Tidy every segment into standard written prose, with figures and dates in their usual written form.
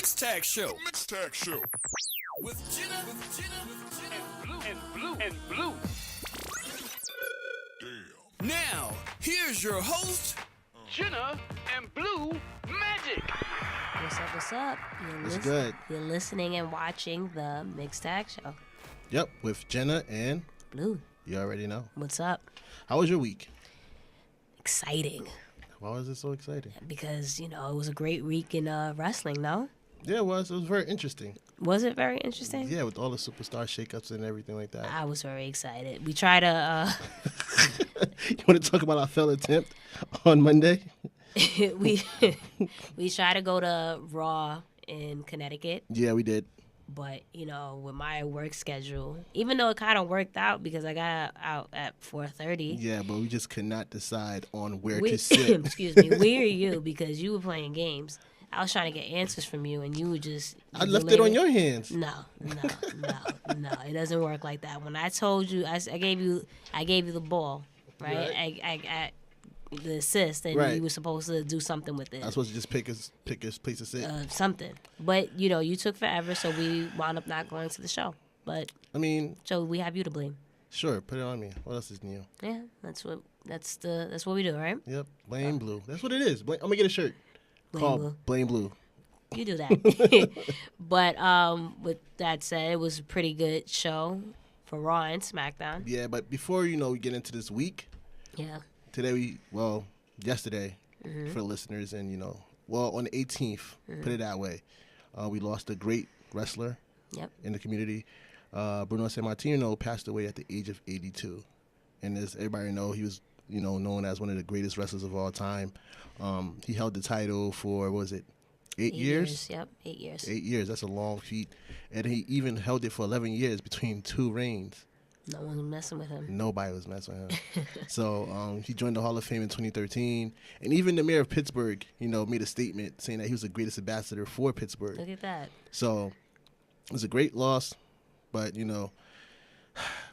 Mix Tag Show. Mix Tag Show. With Jenna. And blue. Damn. Now, here's your host, Jenna and Blue Magic. What's up? What's good? You're listening and watching the Mix Tag Show. Yep, with Jenna and Blue, you already know. what's up? How was your week? Exciting. Why was it so exciting? Because, it was a great week in wrestling, no? Yeah, it was. It was very interesting. Was it very interesting? Yeah, with all the Superstar Shakeups and everything like that. I was very excited. We tried to, You want to talk about our failed attempt on Monday? we tried to go to Raw in Connecticut. Yeah, we did. But, with my work schedule, even though it kind of worked out because I got out at 4:30. Yeah, but we just could not decide on where to sit. Excuse me. Where are you? Because you were playing games. I was trying to get answers from you, and you were just... I left it on your hands. No. It doesn't work like that. When I told you, I gave you the ball, right? I the assist, and Right. you were supposed to do something with it. I was supposed to just pick his place to sit. Something. But, you took forever, so we wound up not going to the show. But, I mean, so we have you to blame. sure, put it on me. What else is new? Yeah, that's what we do, right? Yep, Blame Blue. That's what it is. I'm going to get a shirt Blame called Blue. Blame Blue. You do that. But with that said, it was a pretty good show for Raw and SmackDown. Yeah, but before, we get into this week, Yeah. yesterday, for the listeners, and, on the 18th, put it that way, we lost a great wrestler Yep. in the community. Bruno Sammartino passed away at the age of 82. And as everybody know, he was, known as one of the greatest wrestlers of all time. He held the title for, 8 years? Yep, 8 years. 8 years, that's a long feat. And he even held it for 11 years between two reigns. No one was messing with him. Nobody was messing with him. So he joined the Hall of Fame in 2013. And even the mayor of Pittsburgh, made a statement saying that he was the greatest ambassador for Pittsburgh. Look at that. So it was a great loss. But,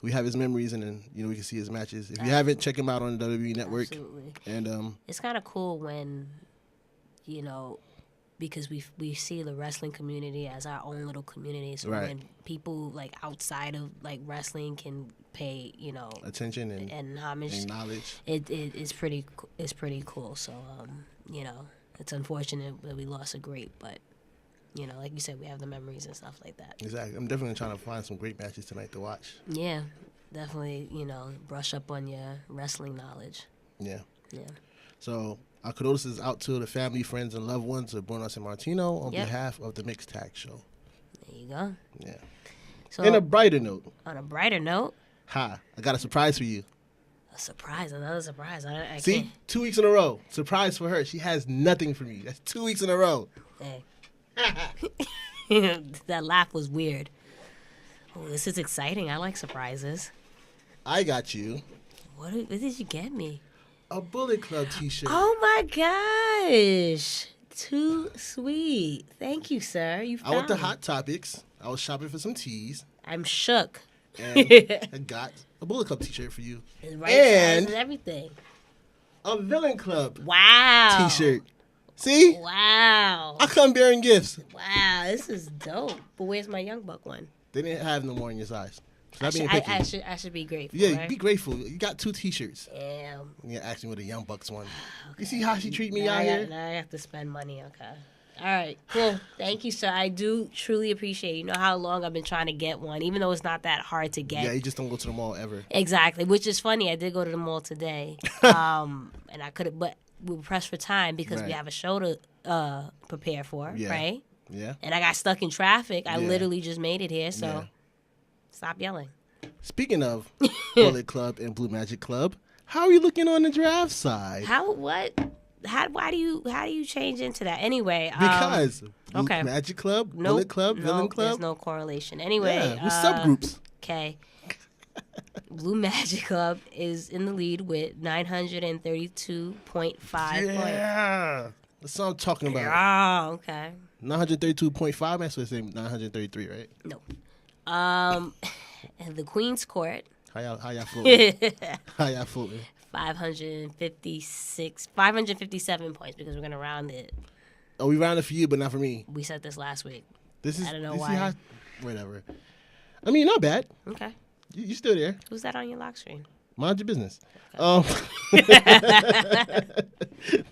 we have his memories and then, we can see his matches. If you haven't, check him out on the WWE Network. Absolutely. And It's kind of cool when, because we see the wrestling community as our own little community. So Right. when people outside of wrestling can pay, attention and homage, and knowledge. it's pretty cool. So it's unfortunate that we lost a great, but like you said, we have the memories and stuff like that. Exactly. I'm definitely trying to find some great matches tonight to watch. Yeah, definitely. Brush up on your wrestling knowledge. Yeah. Yeah. So our condolences out to the family, friends, and loved ones of Bruno Sammartino on Yep. behalf of the Mix Tag Show. There you go. Yeah. So In a brighter note, on a brighter note, I got a surprise for you. another surprise. I See, can't. 2 weeks in a row. Surprise for her. She has nothing for me. That's 2 weeks in a row. Hey. That laugh was weird. Oh, this is exciting. I like surprises. I got you What did you get me? a Bullet Club t-shirt. Oh my gosh. Too sweet. Thank you, sir. You found I went to me. Hot Topics. I was shopping for some teas. I'm shook. And I got a Bullet Club t-shirt for you. It's right size And and everything. a Villain Club Wow. t-shirt. See? Wow. I come bearing gifts. Wow. This is dope. But where's my Young Buck one? They didn't have no more in your size. Stop being I picky. should be grateful. Yeah, right? be grateful. You got 2 t-shirts. Damn. You ask me what a Young Bucks one. You see how she treat me Now out here? Now I have to spend money. Okay. All right. Cool. Thank you, sir. I do truly appreciate it. You know how long I've been trying to get one, even though it's not that hard to get. Yeah, you just don't go to the mall ever. Exactly. Which is funny. I did go to the mall today, and I could have, but we were pressed for time because we Right. have a show to prepare for, Yeah. right? Yeah. And I got stuck in traffic. I Yeah. literally just made it here, so Yeah. stop yelling. Speaking of Bullet Club and Blue Magic Club, how are you looking on the draft side? How? What? How do you change into that? Anyway, Because Blue okay. Magic Club, nope, Bullet Club, Villain no, Club. There's no correlation. Anyway, Yeah, with subgroups. Okay. Blue Magic Club is in the lead with 932.5 points. Yeah. That's what I'm talking about. Oh, okay. 932.5, that's what it's saying, 933, right? No. And the Queen's Court, How y'all floating? How y'all floating? 557 points because we're going to round it. Oh, we rounded for you, but not for me. We said this last week. This is. I don't know this why. Is how, whatever. I mean, not bad. Okay. You still there? Who's that on your lock screen? Mind your business.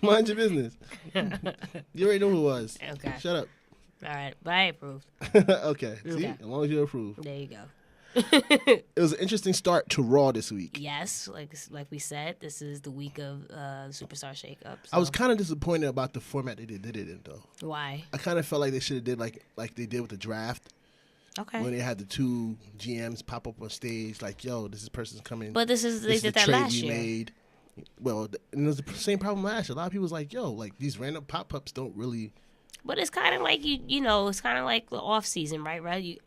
Mind your business. You already know who it was. Okay. Shut up. All right, but I approve. Okay. See, Okay. as long as you approve. There you go. It was an interesting start to Raw this week. Yes, like we said, this is the week of Superstar Shakeup. So. I was kind of disappointed about the format they did it in, though. Why? I kind of felt like they should have did like they did with the draft. Okay. When they had the two GMs pop up on stage, like, yo, this person's coming. But they this did is the that trade last we year. made. Well, and it was the same problem last year. A lot of people was like, yo, like these random pop-ups don't really. But it's kind of like you know, it's kind of like the off season, right?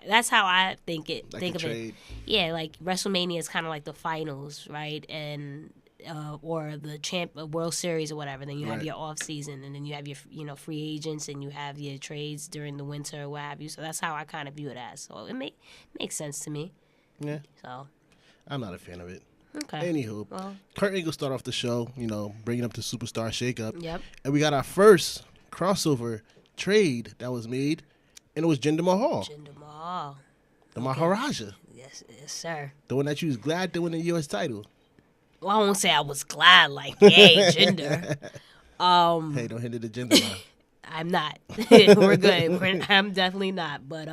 That's how I think it. Like think a of trade. it. Yeah, like WrestleMania is kind of like the finals, right? And or the World Series or whatever. Then you have Right. your off season, and then you have your free agents, and you have your trades during the winter or what have you. So that's how I kind of view it as. So it makes sense to me. Yeah, So I'm not a fan of it. okay. Anywho, Well, Kurt Angle start off the show, bringing up the Superstar Shakeup. yep. And we got our first crossover trade that was made, and it was Jinder Mahal, Jinder Mahal. the Maharaja, Yes, sir. the one that you was glad to win the U.S. title. Well, I won't say I was glad, like, yay, Jinder. Hey, don't hinder the gender line. I'm not. We're good. I'm definitely not. But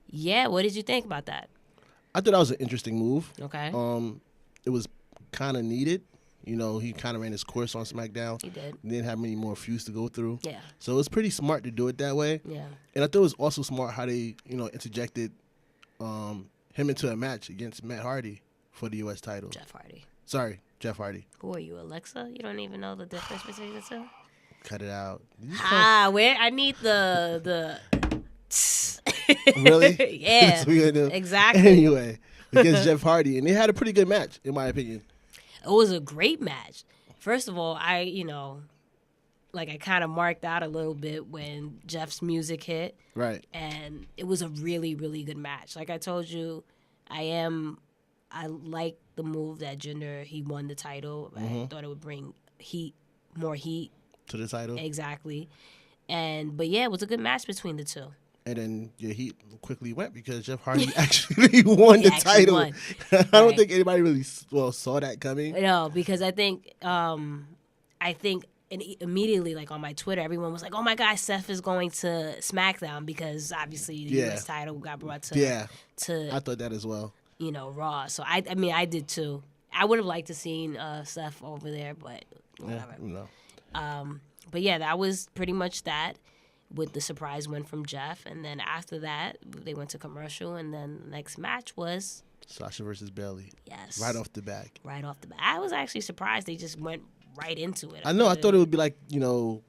yeah. What did you think about that? I thought that was an interesting move. Okay. It was kind of needed. He kind of ran his course on SmackDown. He did. Didn't have many more feuds to go through. Yeah. So it was pretty smart to do it that way. Yeah. And I thought it was also smart how they, interjected him into a match against Matt Hardy for the U.S. title. Jeff Hardy. Sorry, Jeff Hardy. Who are you, Alexa? You don't even know the difference between the two? Cut it out. Where I need the. Really? Yeah. That's what we gonna do. Exactly. Anyway, against Jeff Hardy, and they had a pretty good match, in my opinion. It was a great match. First of all, I kind of marked out a little bit when Jeff's music hit. Right. And it was a really, really good match. Like I told you, I like the move that Jinder, he won the title. I thought it would bring more heat. To the title. Exactly. But yeah, it was a good match between the two. And then your heat quickly went because Jeff Hardy actually won the actually title. won. I don't Right. think anybody really saw that coming. No, because I think and immediately, like on my Twitter, everyone was like, "Oh my God, Seth is going to SmackDown," because obviously the U.S. title got brought to I thought that as well. Raw. So I mean, I did too. I would have liked to seen Seth over there, but whatever. But yeah, that was pretty much that. With the surprise win from Jeff, and then after that, they went to commercial, and then the next match was Sasha versus Bayley. yes, Right off the back. right off the bat. I was actually surprised they just went right into it. I know. I thought it would be like the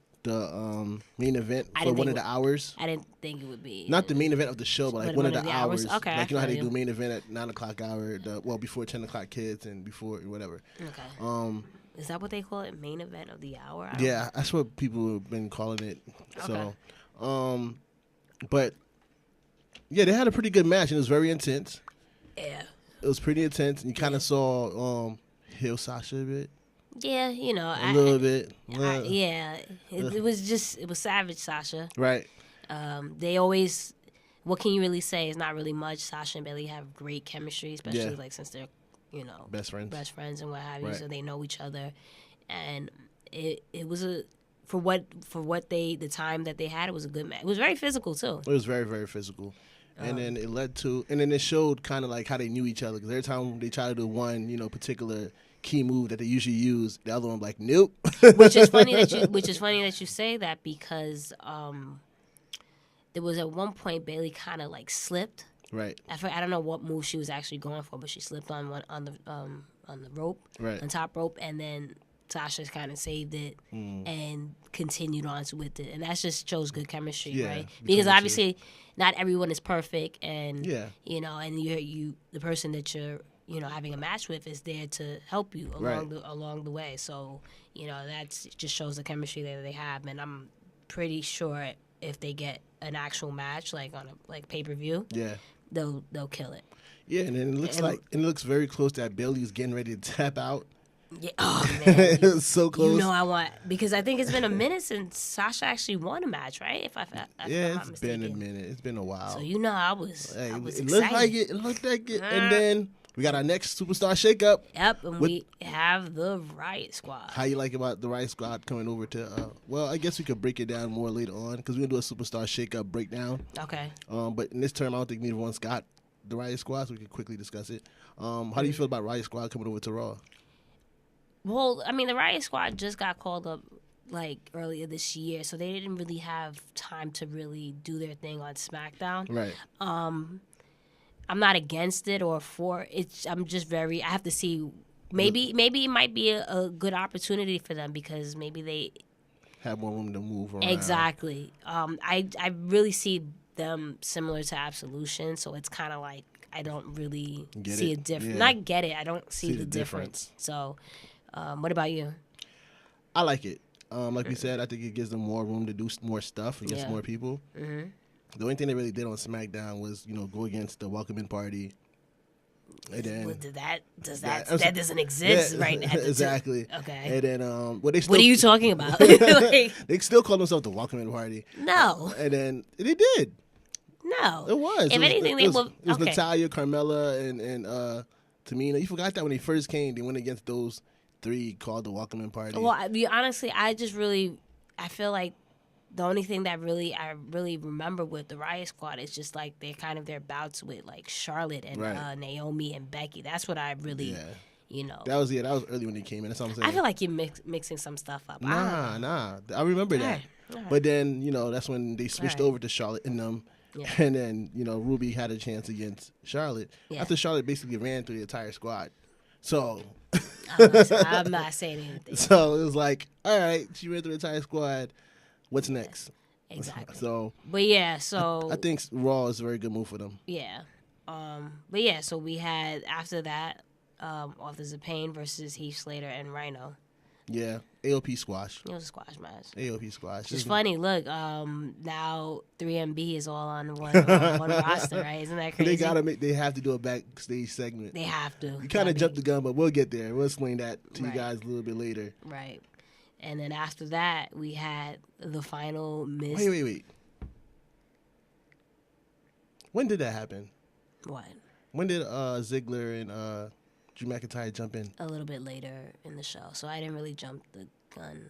main event for one of the hours. I didn't think it would be Not the main event of the show, but like one of the hours. Okay, like I how feel they you. do main event at 9:00 hour. Before 10:00 kids and before whatever. Okay. Is that what they call it? Main event of the hour? I don't Yeah, that's what people have been calling it. Okay. So, but yeah, they had a pretty good match and it was very intense. Yeah. It was pretty intense, and you kind of saw heel Sasha a bit, Yeah, a little bit. yeah. It was savage, Sasha. Right. They always, what can you really say? It's not really much. Sasha and Bayley have great chemistry, especially Yeah. since they're, Best friends. and what have you. Right. So they know each other, and it was for what the time that they had, it was a good match. It was very physical too. It was very, very physical. And then it showed kind of like how they knew each other. Because every time they try to do one, particular key move that they usually use, the other one like, nope. Which is funny that you say that because there was at one point Bayley kind of like slipped. Right. I don't know what move she was actually going for, but she slipped on the rope, Right. on top rope, and then Sasha kind of saved it and continued on with it, and that just shows good chemistry, Yeah, right? between Because the two. obviously, not everyone is perfect, and Yeah. and you the person that you're having a match with is there to help you along the way. So that just shows the chemistry that they have, and I'm pretty sure if they get an actual match like on a pay-per-view, Yeah. they'll kill it. Yeah, and then it looks very close that Bayley's getting ready to tap out. Yeah. Oh man, It was so close. You know I want because I think it's been a minute since Sasha actually won a match, right? If I'm not It's mistaken. been a minute. It's been a while. So you know I was Hey, excited. it looked like it. It looked like it. And then we got our next Superstar Shakeup. Yep, and we have the Riot Squad. How you like about the Riot Squad coming over to? Well, I guess we could break it down more later on because we're gonna do a Superstar Shakeup breakdown. Okay. But in this term, I don't think neither one's got the Riot Squad, so we can quickly discuss it. How do you feel about Riot Squad coming over to Raw? Well, I mean, the Riot Squad just got called up like earlier this year, so they didn't really have time to really do their thing on SmackDown. Right. I'm not against it or for it. I'm just I have to see. Maybe it might be a good opportunity for them because maybe they have more room to move around. Exactly. I really see them similar to Absolution, so it's kind of like I don't really see a difference. Yeah. Not get it. I don't see the difference. So, what about you? I like it. Like we said, I think it gives them more room to do more stuff against more people. Mm-hmm. The only thing they really did on SmackDown was, go against the welcoming party. And then that doesn't exist right now. Exactly. Okay. And then what are you talking about? Like, they still call themselves the welcoming party. No. And then they did. No. It was. If anything, it was okay. Natalya, Carmella, and Tamina. You forgot that when they first came, they went against those three called the welcoming party. Well, honestly, I feel like the only thing that I really remember with the Riot Squad is just like their bouts with like Charlotte and Naomi and Becky. That's what I really, That was early when they came in. That's what I'm saying. I feel like you're mixing some stuff up. Nah. I remember that. All right. But then that's when they switched over to Charlotte and them. Yeah. And then Ruby had a chance against Charlotte after Charlotte basically ran through the entire squad. So I'm not saying anything. So it was like, all right, she ran through the entire squad. What's next? Exactly. So, but yeah, so I think Raw is a very good move for them. Yeah, but yeah, so we had after that, Authors of Pain versus Heath Slater and Rhino. Yeah, AOP squash. It was a squash match. AOP squash. It's funny. Look, now 3MB is all on one roster, right? Isn't that crazy? They have to do a backstage segment. They have to. You kind of jumped the gun, but we'll get there. We'll explain that to you guys a little bit later. Right. And then after that, we had the final Miss. Wait. When did that happen? What? When did Ziggler and Drew McIntyre jump in? A little bit later in the show, so I didn't really jump the gun.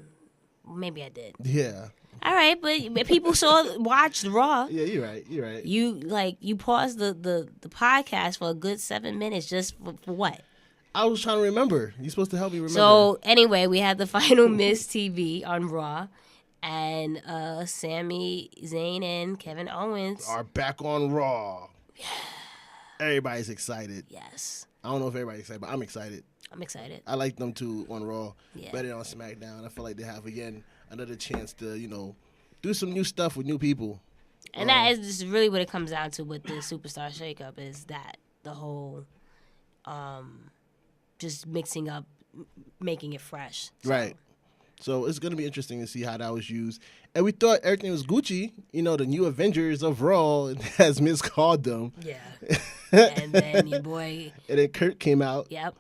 Maybe I did. Yeah. All right, but people watched Raw. Yeah, you're right. You paused the podcast for a good 7 minutes just for what? I was trying to remember. You're supposed to help me remember. So anyway, we had the final Miss TV on Raw, and Sami Zayn and Kevin Owens are back on Raw. Yeah. Everybody's excited. Yes. I don't know if everybody's excited, but I'm excited. I'm excited. I like them too on Raw. Yeah. Better than on SmackDown. I feel like they have again another chance to do some new stuff with new people. And that is just really what it comes down to with the Superstar Shakeup is that the whole. Just mixing up, making it fresh. So. Right. So it's going to be interesting to see how that was used. And we thought everything was Gucci, the new Avengers of Raw, as Miz called them. Yeah. And then your boy. And then Kurt came out. Yep.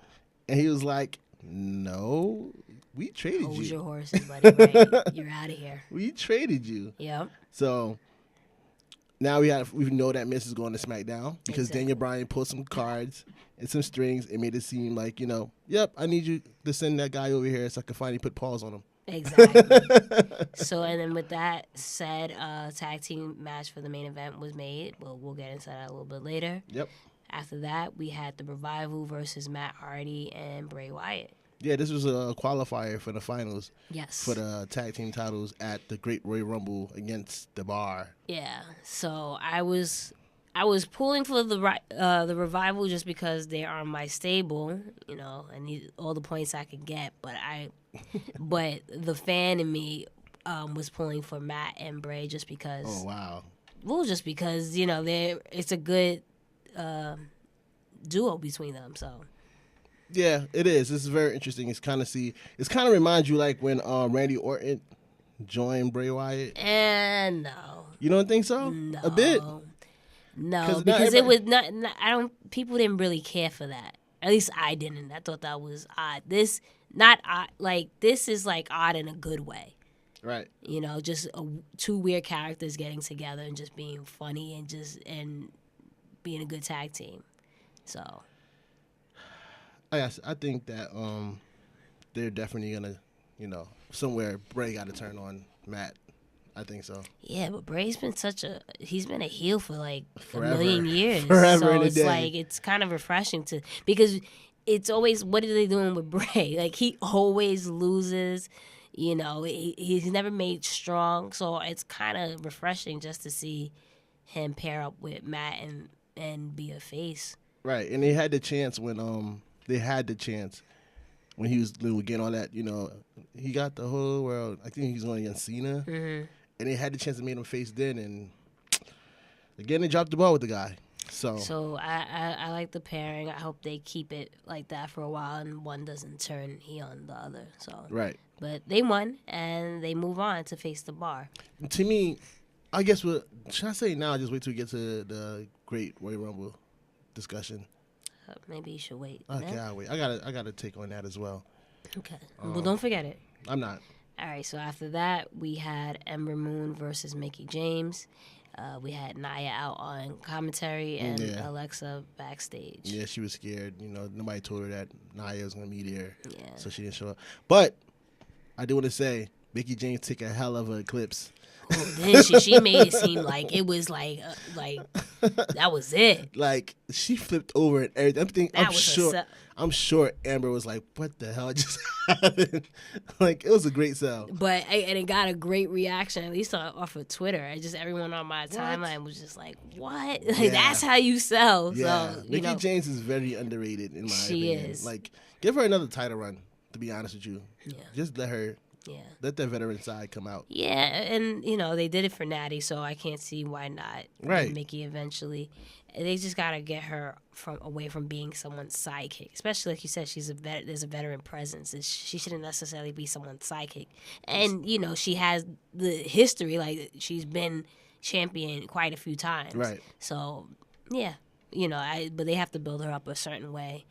And he was like, no, we traded you. Hold your horses, buddy. Right? You're out of here. We traded you. Yep. So now we know that Miz is going to SmackDown because Daniel Bryan pulled some cards and some strings and made it seem like, yep, I need you to send that guy over here so I can finally put paws on him. Exactly. So, and then with that said, tag team match for the main event was made. Well, we'll get into that a little bit later. Yep. After that, we had the Revival versus Matt Hardy and Bray Wyatt. Yeah, this was a qualifier for the finals. Yes. For the tag team titles at the Great Royal Rumble against The Bar. Yeah. So I was pulling for the Revival just because they are my stable, I need all the points I could get. But the fan in me was pulling for Matt and Bray just because. Oh wow. Well, just because it's a good duo between them. So. Yeah, it is. It's very interesting. It's kind of reminds you like when Randy Orton joined Bray Wyatt. And no. You don't think so? No. A bit. No, because it was not. People didn't really care for that. At least I didn't. I thought that was odd. This not odd, like this is like odd in a good way. Right. You know, just two weird characters getting together and just being funny and being a good tag team. So I think that they're definitely gonna, somewhere Bray got to turn on Matt. I think so. Yeah, but Bray's been he's been a heel for like Forever. a million years. Forever so and a it's day. like it's kind of refreshing because it's always, what are they doing with Bray? Like he always loses. You know, he's never made strong, so it's kind of refreshing just to see him pair up with Matt and be a face. Right, and they had the chance when he was getting all that. He got the whole world. I think he was going against Cena, and they had the chance to make him face then, and again they dropped the ball with the guy. So I like the pairing. I hope they keep it like that for a while, and one doesn't turn heel on the other. So right. But they won, and they move on to face the Bar. To me, I guess what should I say now? Just wait till we get to the Great Royal Rumble discussion. Maybe you should wait. Okay, no? I'll wait. I gotta take on that as well. Okay. Well, don't forget it. I'm not. All right. So after that, we had Ember Moon versus Mickie James. We had Nia out on commentary and Alexa backstage. Yeah, she was scared. Nobody told her that Nia was gonna be there. Yeah. So she didn't show up. But I do want to say, Mickie James took a hell of an eclipse. Oh, then she made it seem like it was like that was it. Like she flipped over and everything. I'm sure Amber was like, "What the hell just happened?" Like it was a great sell. But and it got a great reaction, at least off of Twitter. Everyone on my timeline was just like, "What? Like, that's how you sell?" Yeah, So Mickie James is very underrated in my opinion. She is. Like, give her another title run. To be honest with you, Yeah. Just let that veteran side come out. Yeah, and they did it for Natty, so I can't see why not. Right, Mickie eventually. They just gotta get her away from being someone's sidekick, especially like you said, there's a veteran presence. She shouldn't necessarily be someone's sidekick, and she has the history, like she's been champion quite a few times. Right. So yeah, but they have to build her up a certain way.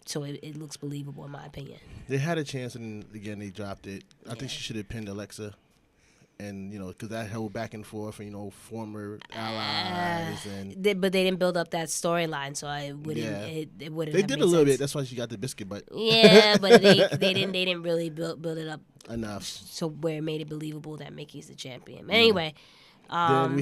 So it looks believable, in my opinion. They had a chance, and again, they dropped it. I think she should have pinned Alexa, and because that whole back and forth, and former allies, but they didn't build up that storyline, so I wouldn't. Yeah. It wouldn't. They have did made a little sense. bit. That's why she got the biscuit butt. Yeah, but they didn't really build it up enough, so where it made it believable that Mickey's the champion. Anyway, then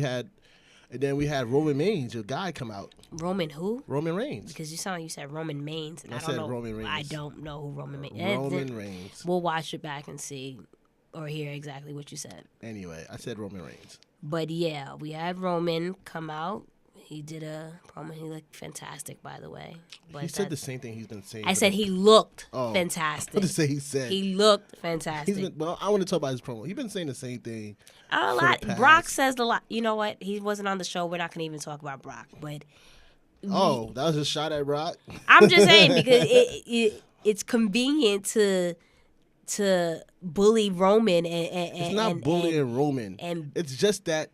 we had Roman Reigns, a guy, come out. Roman who? Roman Reigns. Because you sound like you said Roman Reigns, and I don't said know. Roman Reigns. I don't know who Roman Reigns. Roman Reigns. We'll watch it back and see, or hear exactly what you said. Anyway, I said Roman Reigns. But yeah, we had Roman come out. He did a promo. He looked fantastic, by the way. But he said the same thing he's been saying. I said he looked Oh, fantastic. What did say he said? He looked fantastic. Well, I want to talk about his promo. He's been saying the same thing. A lot. Brock says a lot. You know what? He wasn't on the show. We're not going to even talk about Brock. But that was a shot at Brock. I'm just saying because it's convenient to bully Roman and it's not bullying Roman. And it's just that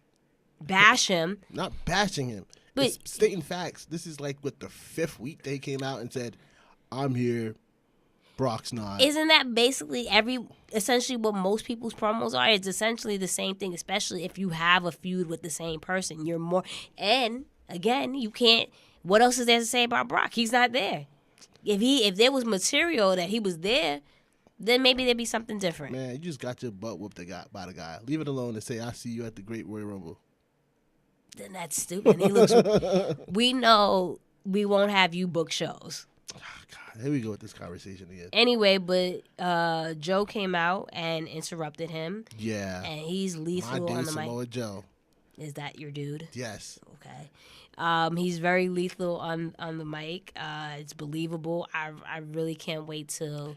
bash him. Not bashing him. But it's stating facts. This is like the 5th week they came out and said, "I'm here. Brock's not." Isn't that basically essentially what most people's promos are? It's essentially the same thing, especially if you have a feud with the same person. You're more, and again, you can't. What else is there to say about Brock? He's not there. If there was material that he was there, then maybe there'd be something different. Man, you just got your butt whooped by the guy. Leave it alone and say, "I see you at the Great Royal Rumble." Then that's stupid. He looks. We know we won't have you book shows. Oh, God, here we go with this conversation again. Anyway, but Joe came out and interrupted him. Yeah. And he's lethal on the Samoa mic. Joe. Is that your dude? Yes. Okay. He's very lethal on the mic. It's believable. I really can't wait till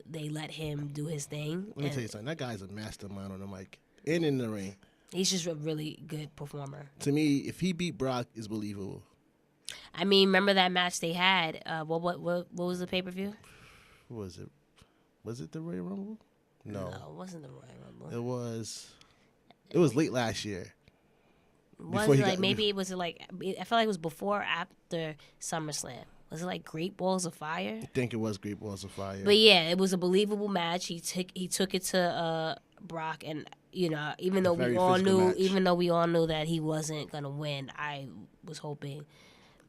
they let him do his thing. Let me tell you something. That guy's a mastermind on the mic and in the ring. He's just a really good performer. To me, if he beat Brock, it's believable. I mean, remember that match they had? What was the pay-per-view? What was it? Was it the Royal Rumble? No, it wasn't the Royal Rumble. It was late last year. Was it like maybe it was like I felt like it was before or after SummerSlam. was it like Great Balls of Fire? I think it was Great Balls of Fire. But yeah, it was a believable match. He took it to Brock, and even though we all knew that he wasn't gonna win, I was hoping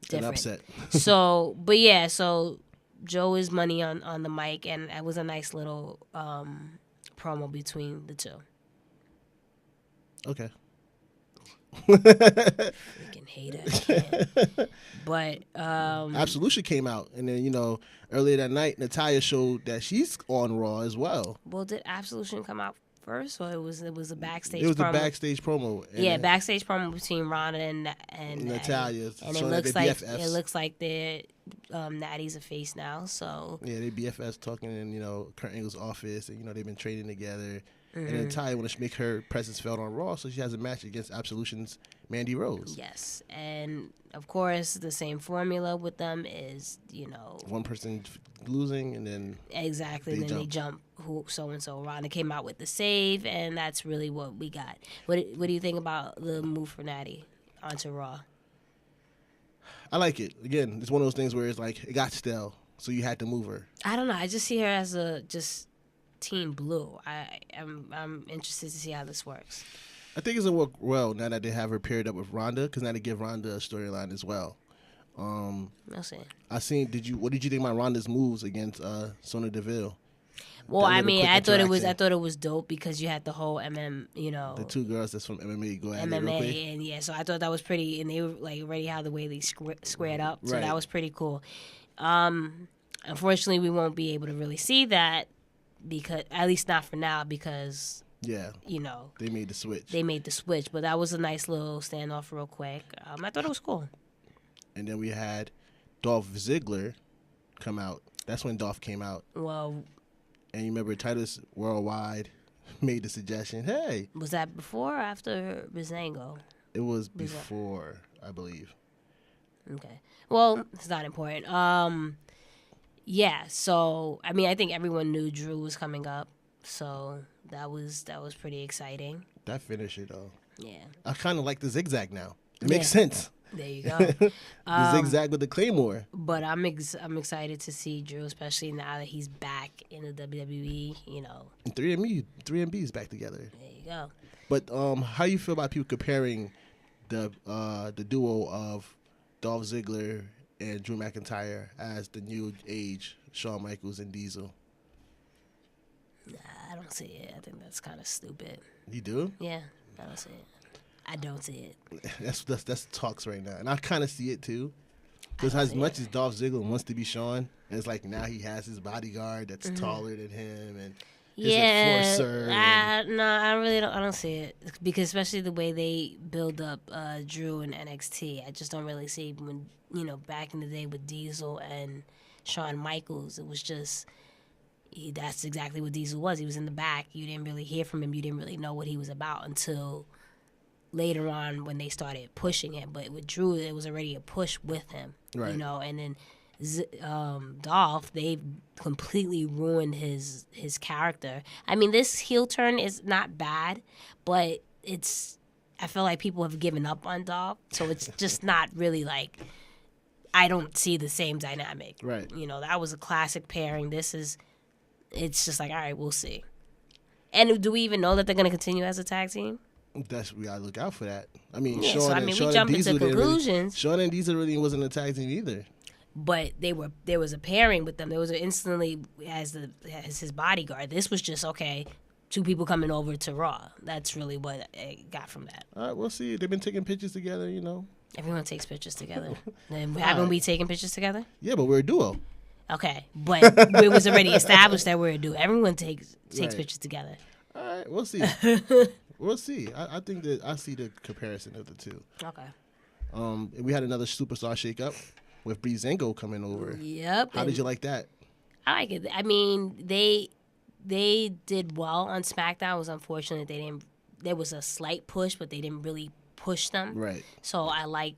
different. An upset. So Joe is money on the mic, and it was a nice little promo between the two. Okay. Freaking hater. I can't. But Absolution came out, and then earlier that night, Natalya showed that she's on Raw as well. Well, did Absolution come out first, or it was a backstage? It was promo? the backstage promo. Yeah, backstage promo between Ronda and Natalya. And it looks like they're Natty's a face now. So yeah, they BFFs talking in Kurt Angle's office, and they've been training together. And then Natalya want to make her presence felt on Raw, so she has a match against Absolution's Mandy Rose. Yes, and of course the same formula with them is one person losing, and then they jump who so and so. Ronda came out with the save, and that's really what we got. What do you think about the move for Natty onto Raw? I like it. Again, it's one of those things where it's like it got stale, so you had to move her. I don't know. I just see her as Team Blue. I'm interested to see how this works. I think it's gonna work well now that they have her paired up with Ronda, because now they give Ronda a storyline as well. I'll see. What did you think about Ronda's moves against Sonya Deville? Well, I mean, I thought it was dope because you had the whole the two girls that's from MMA go at it real quick. And yeah, so I thought that was pretty, and they were like already how the way they squared up, so that was pretty cool. Unfortunately, we won't be able to really see that, because at least not for now, because they made the switch. But that was a nice little standoff real quick. I thought it was cool. And then we had Dolph Ziggler come out. That's when Dolph came out. Well, and you remember Titus Worldwide made the suggestion, hey, was that before or after Breezango? It was before, I believe. Okay, well, it's not important. Yeah, so I mean, I think everyone knew Drew was coming up, so that was pretty exciting. That finisher though. Yeah. I kind of like the zigzag now. It makes sense. There you go. The zigzag with the Claymore. But I'm excited to see Drew, especially now that he's back in the WWE. And 3MB is back together. There you go. But how you feel about people comparing the duo of Dolph Ziggler and Drew McIntyre as the new age Shawn Michaels and Diesel? Nah, I don't see it. I think that's kind of stupid. You do? Yeah, I don't see it. I don't see it. That's talks right now, and I kind of see it too. Because as much as Dolph Ziggler wants to be Shawn, it's like now he has his bodyguard that's taller than him, and his enforcer. No, I don't see it, because especially the way they build up Drew and NXT, I just don't really see when back in the day with Diesel and Shawn Michaels, it was just that's exactly what Diesel was. He was in the back. You didn't really hear from him. You didn't really know what he was about until later on when they started pushing him. But with Drew, it was already a push with him, right. And then Dolph, they've completely ruined his character. I mean, this heel turn is not bad, but I feel like people have given up on Dolph, so it's just not really like, I don't see the same dynamic. Right. That was a classic pairing. It's just like, all right, we'll see. And do we even know that they're going to continue as a tag team? We gotta look out for that. I mean, yeah, Shawn we jump into conclusions. Shawn and Diesel really wasn't a tag team either. But there was a pairing with them. There was instantly as his bodyguard. This was just okay. Two people coming over to Raw. That's really what I got from that. All right, we'll see. They've been taking pictures together, Everyone takes pictures together. Haven't we taken pictures together? Yeah, but we're a duo. Okay, but it was already established that we're a duo. Everyone takes pictures together. All right, we'll see. We'll see. I think that I see the comparison of the two. Okay. We had another Superstar Shakeup with Breezango coming over. Yep. How did you like that? I like it. I mean, they did well on SmackDown. It was unfortunate there was a slight push, but they didn't really push them. Right. So I like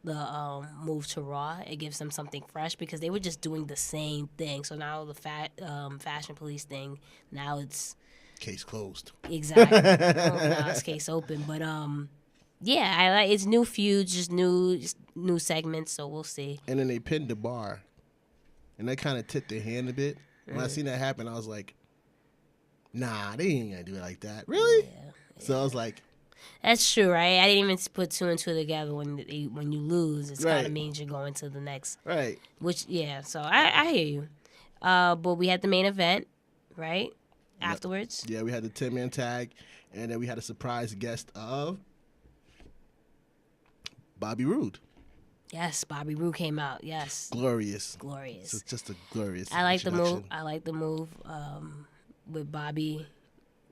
the move to Raw. It gives them something fresh because they were just doing the same thing. So now the Fashion Police thing, now it's case closed. Exactly. Now it's case open. But Yeah, I like it's new feuds, just new segments. So we'll see. And then they pinned the bar, and that kind of tipped their hand a bit. When I seen that happen, I was like, "Nah, they ain't gonna do it like that, really." Yeah. So I was like, That's true, right? I didn't even put two and two together. When you lose, it kind Right. of means you're going to the next. "Right, Which so I hear you. But we had the main event, right? Afterwards. yeah, we had the 10-man tag, and then we had a surprise guest of Bobby Roode. Yes, Bobby Roode came out. Yes, Glorious. glorious. It's just a glorious. I like the move. introduction. I like the move with Bobby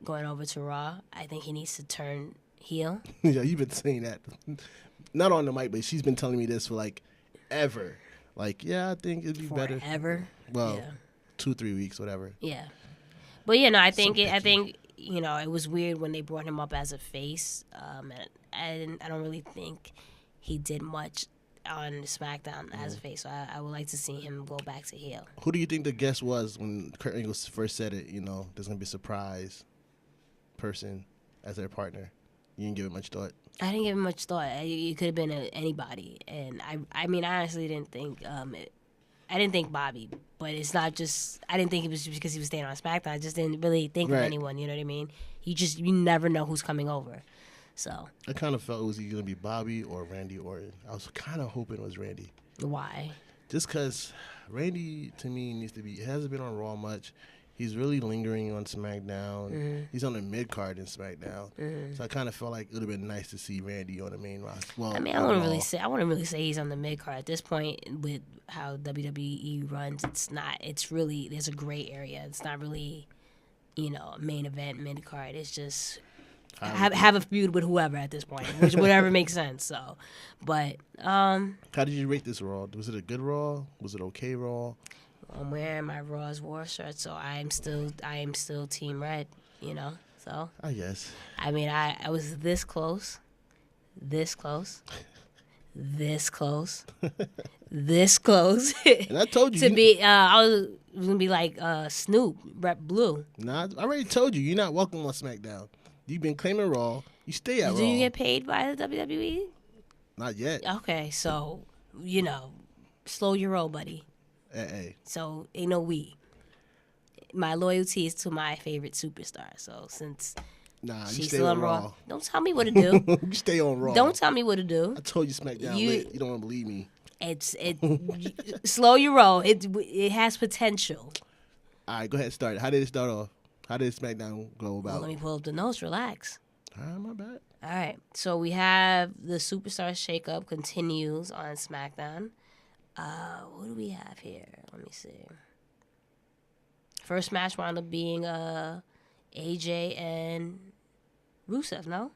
going over to Raw. I think he needs to turn heel. Yeah, you've been saying that, not on the mic, but she's been telling me this for like ever. Like, yeah, I think it'd be better. Forever. Well, Yeah. 2-3 weeks, whatever. Yeah. But I think So I picky. think it was weird when they brought him up as a face. And I don't really think he did much on SmackDown as a face. So I would like to see him go back to heel. Who do you think the guest was when Kurt Angle first said it? There's gonna be a surprise as their partner. You didn't give it much thought. I didn't give it much thought. It could have been anybody, and I honestly didn't think I didn't think Bobby, but it's not just I didn't think it was just because he was staying on SmackDown. I just didn't really think of Right. anyone. You know what I mean? You never know who's coming over. So I kind of felt it was either gonna be Bobby or Randy Orton. I was kind of hoping it was Randy, why? just because Randy to me needs to be. He hasn't been on Raw much. He's really lingering on SmackDown. Mm-hmm. He's on the mid card in SmackDown, so I kind of felt like it would have been nice to see Randy on the main roster. Well, I mean, I wouldn't really say he's on the mid card at this point with how WWE runs. It's not. It's really there's a gray area. It's not really, a main event mid card. It's just have a feud with whoever at this point, which whatever makes sense. So, but How did you rate this Raw? Was it a good Raw? Was it okay Raw? I'm wearing my Raw's War shirt, so I am still Team Red. So I guess. I mean, I was this close, this close. And I told you. to be I was gonna be like Snoop rep Blue. Nah, I already told you. You're not welcome on SmackDown. You've been claiming Raw. You stay at Do Raw. you get paid by the WWE? Not yet. Okay, so slow your roll, buddy. Hey. So ain't no we. My loyalty is to my favorite superstar. So since Nah, you she's stay still on on Raw. Raw, don't tell me what to do. You stay on Raw. Don't tell me what to do. I told you SmackDown lit. You don't want to believe me. Slow your roll. It has potential. All right, go ahead. Start. How did it start off? How did SmackDown go Well, about? let me pull up the notes. Relax. My bad. All right. So we have the Superstar Shakeup continues on SmackDown. What do we have here? Let me see. First match wound up being AJ and Rusev, no?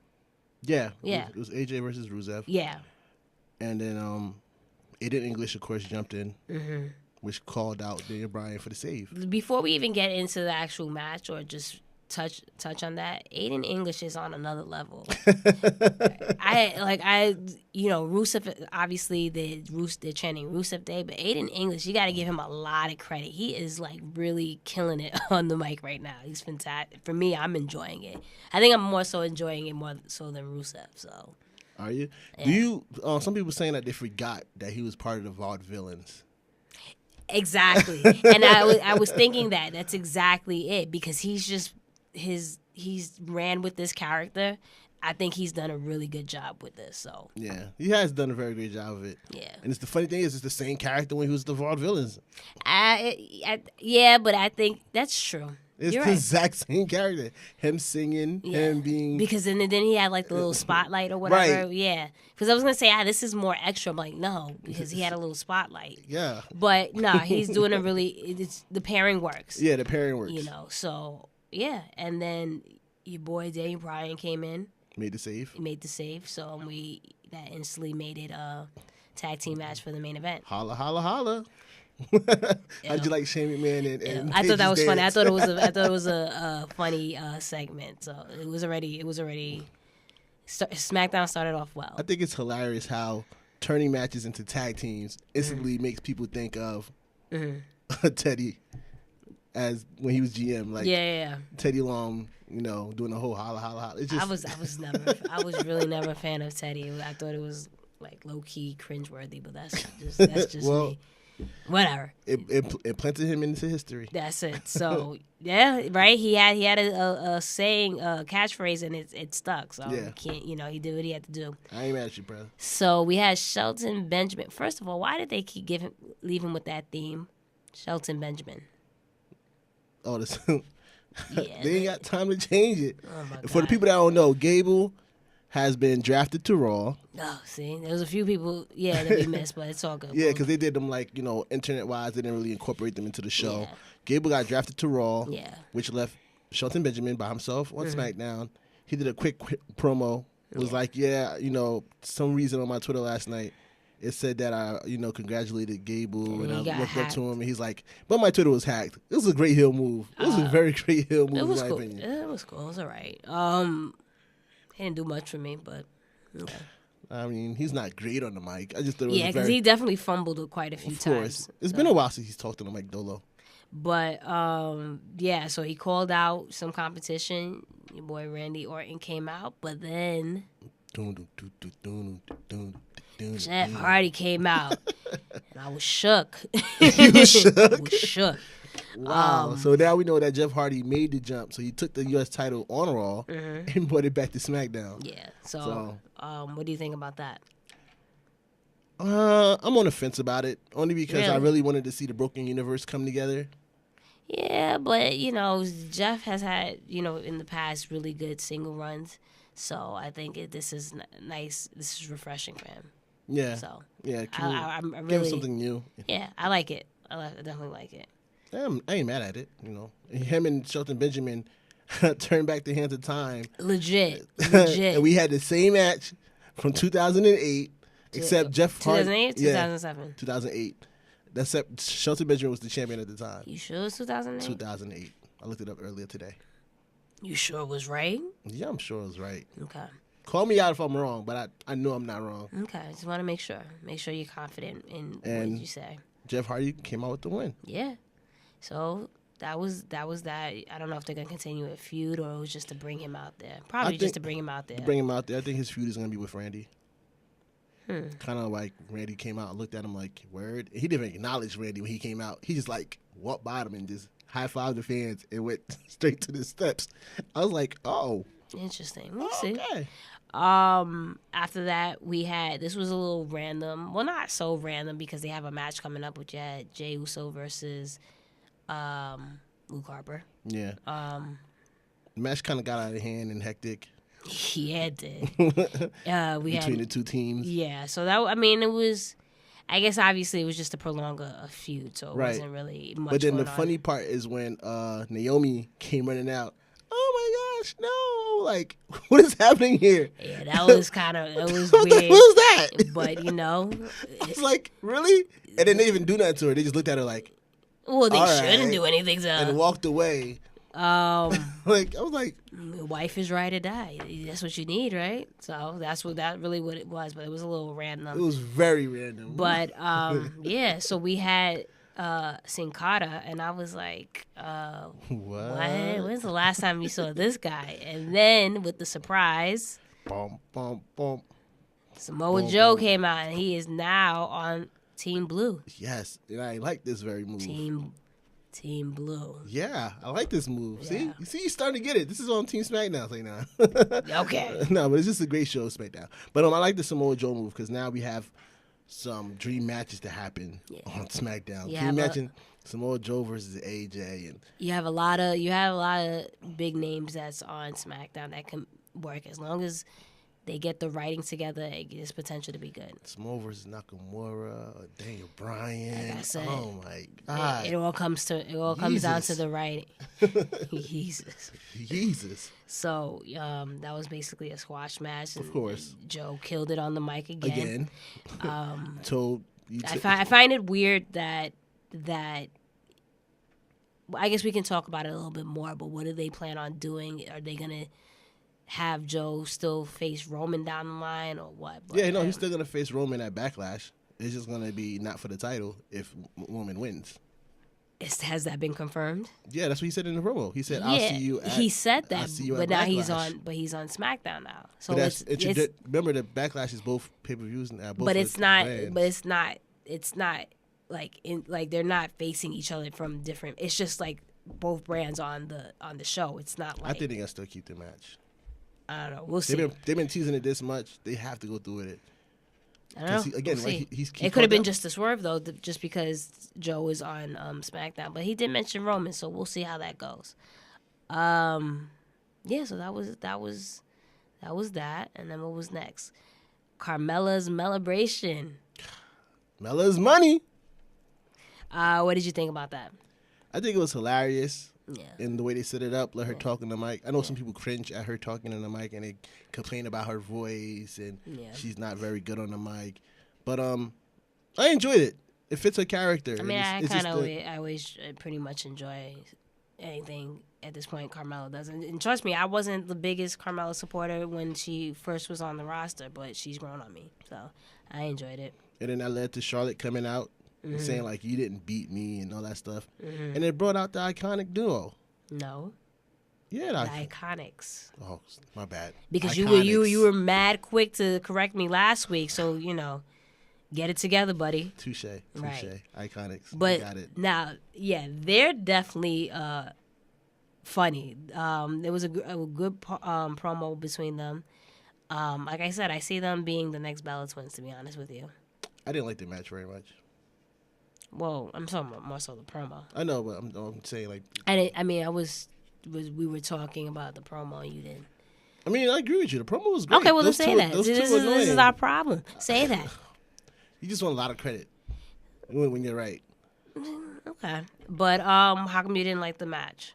Yeah. Yeah. It was AJ versus Rusev. Yeah. And then Aiden English, of course, jumped in, Mm-hmm. which called out Daniel Bryan for the save. Before we even get into the actual match or just touch on that, Aiden English is on another level. Rusev, obviously they're chanting Rusev Day, but Aiden English, you got to give him a lot of credit. He is like really killing it on the mic right now. He's fantastic. For me, I'm enjoying it. I think I'm more so enjoying it more so than Rusev. So, Are you? Yeah. Do you? Some people saying that they forgot that he was part of the Vaudevillains. exactly. And I was thinking that's exactly it because he's ran with this character. I think he's done a really good job with this. So Yeah, he has done a very great job of it. yeah, And it's the funny thing is, it's the same character when he was the Vaudevillains. yeah, but I think that's true. It's You're the right. exact same character. Him singing, him being. Because then he had like the little spotlight or whatever. Right. Yeah, because I was gonna say this is more extra. I'm like no, because he had a little spotlight. Yeah. But no, he's doing it's the pairing works. Yeah, the pairing works. So yeah, and then your boy Daniel Bryan came in. Made the save. He made the save, so that instantly made it a tag team match for the main event. Holla, holla, holla. How'd you like Shane McMahon and I thought that was Paige's funny. I dance? thought it was a funny segment. So it was already. SmackDown started off well. I think it's hilarious how turning matches into tag teams instantly makes people think of Teddy. as when he was GM. Like yeah. Teddy Long, doing the whole holla holla holla. It just, I was really never a fan of Teddy. I thought it was like low key cringeworthy, but that's just well, me. Whatever. It planted him into history. That's it. So yeah, right. He had a saying, a catchphrase, and it stuck. So Yeah. he can't, he did what he had to do. I ain't mad at you, brother. So we had Shelton Benjamin. First of all, why did they keep leaving with that theme, Shelton Benjamin? Oh, this. Yeah, They ain't got time to change it. Oh my God. For the people that don't know, Gable has been drafted to Raw. Oh, see, there was a few people, that we missed, but it's all good. Yeah, because they did them internet-wise. They didn't really incorporate them into the show. Yeah. Gable got drafted to Raw, Yeah. which left Shelton Benjamin by himself on SmackDown. He did a quick promo. It was like, some reason on my Twitter last night, it said that I, congratulated Gable, and I looked up to him, and he's like, but my Twitter was hacked. It was a great heel move. It was a very great heel move, It was in my cool. opinion. It was cool. It was all right. He didn't do much for me, but okay. I mean, he's not great on the mic. I just thought it was Because he definitely fumbled quite a few Of course. times. It's been a while since he's talked on the mic, Dolo. But so he called out some competition. Your boy Randy Orton came out, but then Jeff Hardy came out, and I was shook. You was shook? I was shook. Wow. So now we know that Jeff Hardy made the jump. So he took the U.S. title on Raw and brought it back to SmackDown. Yeah. So what do you think about that? I'm on the fence about it, only because I Really? really wanted to see the Broken Universe come together. Yeah, but Jeff has had in the past really good single runs, so I think this is nice. This is refreshing for him. Yeah. So Yeah. I Give really him something new. Yeah, I like it. I definitely like it. I ain't mad at it. Him and Shelton Benjamin turned back the hands of time. Legit. And we had the same match from 2008, except Jeff Hardy. 2008 or 2007? Yeah, 2008. Except Shelton Benjamin was the champion at the time. You sure it was 2008? 2008. I looked it up earlier today. You sure it was right? Yeah, I'm sure it was right. Okay. Call me out if I'm wrong, but I know I'm not wrong. Okay. Just want to make sure. Make sure you're confident in And what you say. Jeff Hardy came out with the win. Yeah. So that was that. I don't know if they're gonna continue a feud or it was just to bring him out there. Probably just to bring him out there. To bring him out there. I think his feud is going to be with Randy. Kind of like Randy came out and looked at him like, word. He didn't even acknowledge Randy when he came out. He just like walked by him and just high-fived the fans and went straight to the steps. I was like, oh. Interesting. We'll see. Okay. After that, this was a little random. Well, not so random because they have a match coming up with Jay Uso versus Luke Harper. Yeah. The match kind of got out of hand and hectic. Yeah, it did. Between the two teams. Yeah, so it was. I guess obviously it was just to prolong a feud, so it Right. wasn't really much. But then the going on. funny part is when Naomi came running out. Oh my gosh, no! Like, what is happening here? Yeah, that was kind of weird. What was that? But It's like, really? And then they even do nothing to her. They just looked at her like, well, they all shouldn't right, do anything to and her. walked away. Like, I was like, Your wife is right or die. That's what you need, right? So that really what it was, but it was a little random. it was very random. But yeah, so we had Sin Cara, and I was like, what? when's the last time you saw this guy? And then with the surprise, Bum, bum, bum. Samoa Joe came out, and he is now on Team Blue. Yes, and I like this very move. Team Blue. Yeah, I like this move. See, Yeah. you see, you're starting to get it. This is on Team SmackDown right now. Okay. No, but it's just a great show, SmackDown. But I like the Samoa Joe move because now we have some dream matches to happen on SmackDown. Yeah, Can you but- imagine Samoa Joe versus AJ? And You have a lot of big names that's on SmackDown that can work as long as they get the writing together. There's potential to be good. Samoa versus Nakamura, Daniel Bryan. Like I said, Oh my God! It all comes down to the writing. Jesus. So that was basically a squash match. And Of course. Joe killed it on the mic again. Told you. I find it weird that I guess we can talk about it a little bit more. But what do they plan on doing? Are they gonna have Joe still face Roman down the line or what? But, Yeah, no, he's still gonna face Roman at Backlash. It's just gonna be not for the title if Roman wins. Has that been confirmed? Yeah, that's what he said in the promo. He said, Yeah, "I'll see you." he said that, but now he's Backlash." on. But he's on SmackDown now. So But it's remember the Backlash is both pay-per-views now. but it's not. But it's not. It's not like they're not facing each other from different. It's just like both brands on the show. It's not like. I think they gotta still keep the match. I don't know. We'll see. They've been teasing it this much. They have to go through with it. I don't know. Again, we'll like see. he It could have been just a swerve though, just because Joe is on SmackDown. But he did mention Roman, so we'll see how that goes. Yeah. So that was that, and then what was next? Carmella's Melibration. Mella's money. What did you think about that? I think it was hilarious. Yeah. And the way they set it up, let her talk in the mic. I know some people cringe at her talking in the mic and they complain about her voice and she's not very good on the mic. But I enjoyed it. It fits her character. I mean, I always pretty much enjoy anything at this point Carmella does. And trust me, I wasn't the biggest Carmella supporter when she first was on the roster, but she's grown on me. So I enjoyed it. And then that led to Charlotte coming out and saying, like, you didn't beat me and all that stuff. And it brought out the iconic duo. No. Yeah, the Iconics. Oh, my bad. Because Iconics. you were mad quick to correct me last week, so get it together, buddy. Touche. Right. Iconics. But got it. now, yeah, they're definitely funny. There was a good promo between them. Like I said, I see them being the next Bella Twins, to be honest with you. I didn't like the match very much. Well, I'm talking about more so the promo. I know, but I'm saying like. We were talking about the promo. You didn't. I mean, I agree with you. The promo was great. Okay, well, then say that. This is our problem. Say that. You just want a lot of credit when you're right. Okay, but how come you didn't like the match?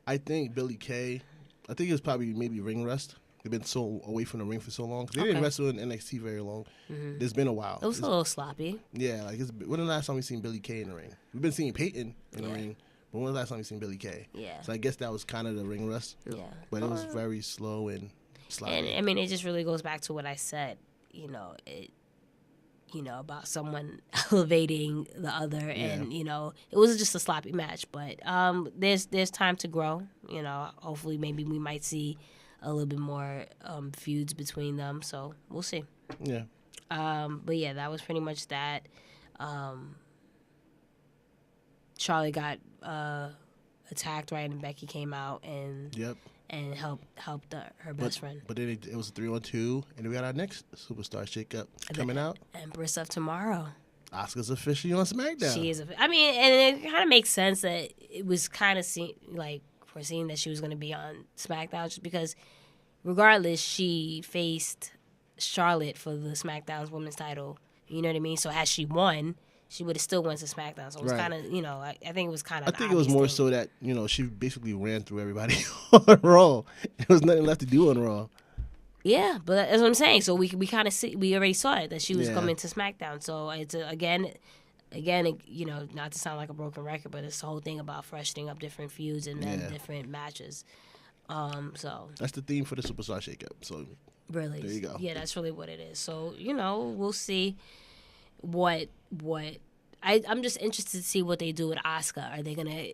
I think Billie Kay. I think it was probably maybe ring rust. They've been so away from the ring for so long. They didn't wrestle in NXT very long. It's been a while. It was a little sloppy. Yeah, like when the last time we seen Billie Kay in the ring? We've been seeing Peyton in the ring, but when was the last time we seen Billie Kay? Yeah. So I guess that was kind of the ring rust. Yeah. But it was very slow and sloppy. And I mean, it just really goes back to what I said. About someone elevating the other, and it was just a sloppy match. But there's time to grow. Hopefully, maybe we might see a little bit more feuds between them. So we'll see. Yeah. But yeah, that was pretty much that. Charlie got attacked right, and Becky came out and helped her best friend. But then it was a 3-on-2, and we got our next Superstar Shakeup coming out. Empress of Tomorrow. Asuka's officially on SmackDown. She is. I mean, and it kind of makes sense that it was kind of foreseen that she was going to be on SmackDown, just because regardless, she faced Charlotte for the SmackDown's women's title. You know what I mean? So had she won, she would have still went to SmackDown. So it was kind of, I think it was kind of. I think it was more so that she basically ran through everybody on Raw. There was nothing left to do on Raw. Yeah, but that's what I'm saying. So we kind of we already saw it that she was coming to SmackDown. So it's again, not to sound like a broken record, but it's the whole thing about freshening up different feuds and then different matches. So that's the theme for the Superstar Shakeup. So really, there you go. Yeah, that's really what it is. So we'll see what. I'm just interested to see what they do with Asuka. Are they gonna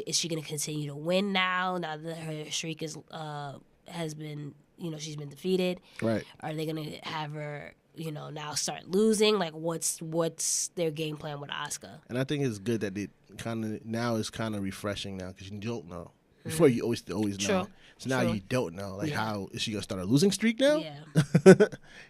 is she gonna continue to win now that her streak has been she's been defeated? Right. Are they gonna have her now start losing? Like what's their game plan with Asuka? And I think it's good that they now is kind of refreshing now because you don't know. Before you always know. So now you don't know. Like how is she gonna start a losing streak now? Yeah.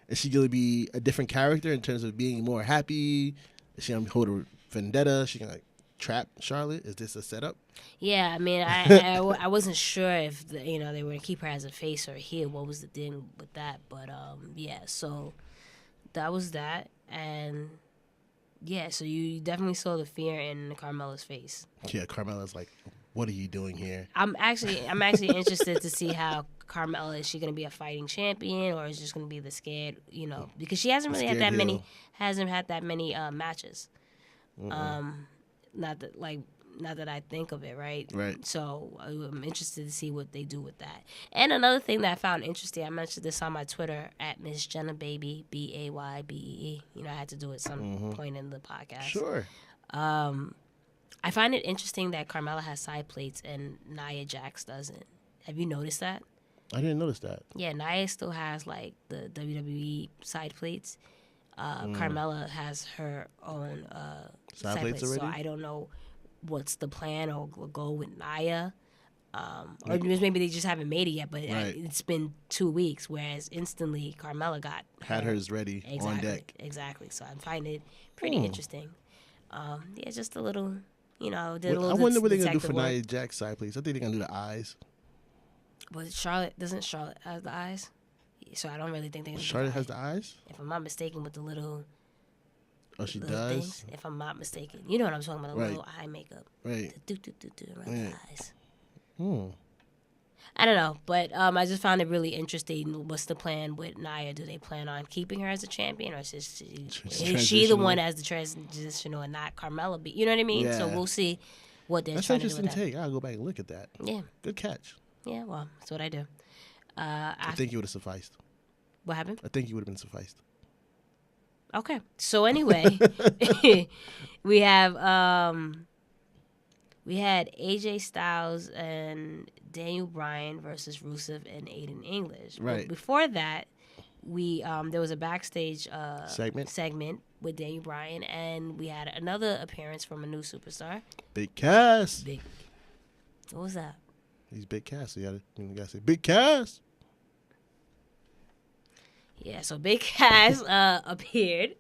Is she gonna be a different character in terms of being more happy? Is she gonna hold a vendetta? Is she gonna trap Charlotte? Is this a setup? Yeah, I mean, I wasn't sure if they were gonna keep her as a face or a heel. What was the thing with that? But so that was that, and so you definitely saw the fear in Carmella's face. Yeah, Carmella's like, what are you doing here? I'm actually interested to see how Carmella, is she going to be a fighting champion or is just going to be the scared, because she hasn't really had that many matches. Not that I think of it, right? Right. So I'm interested to see what they do with that. And another thing that I found interesting, I mentioned this on my Twitter at Miss Jenna Baby, BAYBEE. I had to do it some point in the podcast. Sure. I find it interesting that Carmella has side plates and Nia Jax doesn't. Have you noticed that? I didn't notice that. Yeah, Nia still has like the WWE side plates. Carmella has her own side plates already. So I don't know what's the plan or goal with Nia. Or maybe they just haven't made it yet, but it's been 2 weeks, whereas instantly Carmella had hers ready on deck. Exactly. So I find it pretty interesting. Yeah, just a little, I wonder what they're going to do for Nia Jax side plates. I think they're going to do the eyes. But doesn't Charlotte have the eyes? So I don't really think they're going to Charlotte has the eyes? If I'm not mistaken, with the little... Oh, she does? Things, if I'm not mistaken. You know what I'm talking about, the little eye makeup. Right. Around the eyes. I don't know, but I just found it really interesting. What's the plan with Nia? Do they plan on keeping her as a champion, or is she the one as the transitional and not Carmella? You know what I mean? Yeah. So we'll see what they're trying to do with that. That's an interesting take. I'll go back and look at that. Yeah. Good catch. Yeah, well, that's what I do. I think you would have sufficed. What happened? I think you would have been sufficed. Okay. So anyway, we had AJ Styles and Daniel Bryan versus Rusev and Aiden English. Right. But before that, there was a backstage segment with Daniel Bryan, and we had another appearance from a new superstar. Big Cass. What was that? He's Big Cass. So you gotta say Big Cass. Yeah, so Big Cass appeared.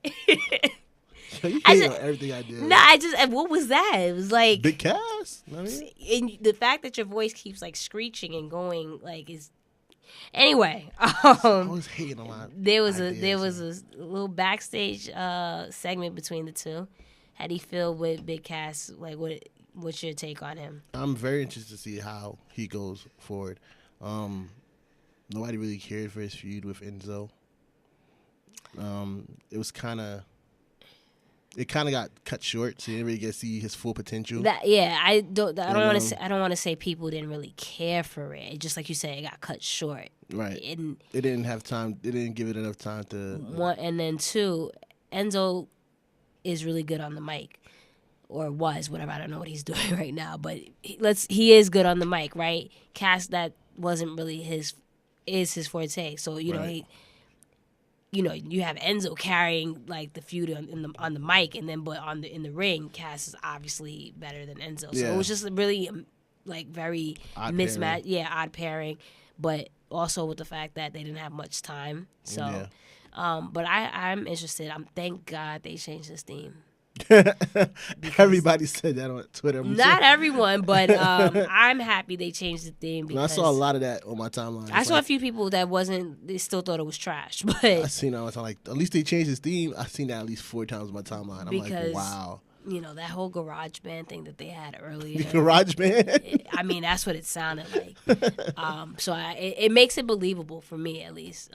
You hate on everything I did. No, what was that? It was like Big Cass. You know what I mean? And the fact that your voice keeps like screeching and going like is. Anyway, I was hating a lot. There was a little backstage segment between the two. How do you feel with Big Cass? Like, what's your take on him? I'm very interested to see how he goes forward. Nobody really cared for his feud with Enzo. It was kind of got cut short, so you didn't really get to see his full potential. I don't want to say people didn't really care for it. Just like you said, it got cut short. Right. It didn't have time. They didn't give it enough time to. One, and then two, Enzo is really good on the mic, or was, whatever. I don't know what he's doing right now, but he is good on the mic, right? Cass, that wasn't really his forte. So right. You have Enzo carrying like the feud on the mic, and then in the ring, Cass is obviously better than Enzo. So it was just really like very mismatch, odd pairing, but also with the fact that they didn't have much time. So, but I'm interested. Thank God they changed this theme. Everybody said that on Twitter. Not everyone, but I'm happy they changed the theme. Because I saw a lot of that on my timeline. I saw a few people that they still thought it was trash. But I seen that. I was like, at least they changed his theme. I've seen that at least 4 times on my timeline. I'm like, wow. That whole garage band thing that they had earlier. Garage band? I mean, that's what it sounded like. So it makes it believable for me, at least.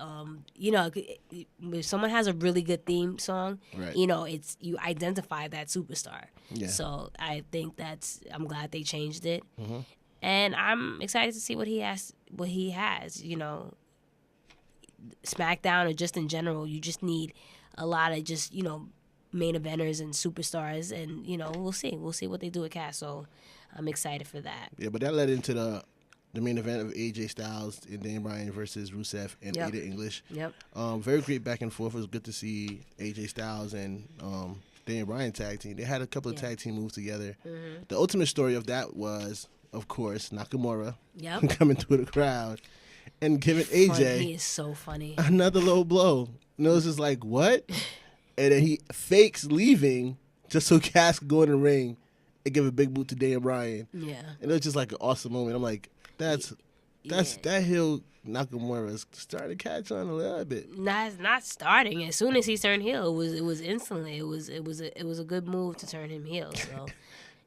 If someone has a really good theme song, right. You identify that superstar. Yeah. So I think I'm glad they changed it. Mm-hmm. And I'm excited to see what he has. SmackDown or just in general, you just need a lot of just, main eventers and superstars, and we'll see what they do with Cass. So I'm excited for that. Yeah, but that led into the main event of AJ Styles and Daniel Bryan versus Rusev and Aiden English. Yep. Very great back and forth. It was good to see AJ Styles and Daniel Bryan tag team. They had a couple of tag team moves together. Mm-hmm. The ultimate story of that was, of course, Nakamura coming through the crowd and giving AJ. He is so funny. Another low blow. And it was just like, what? And then he fakes leaving just so Cass could go in the ring and give a big boot to Daniel Bryan. Yeah. And it was just like an awesome moment. I'm like, that heel Nakamura is starting to catch on a little bit. Not starting. As soon as he turned heel, it was instantly. It was a good move to turn him heel. So.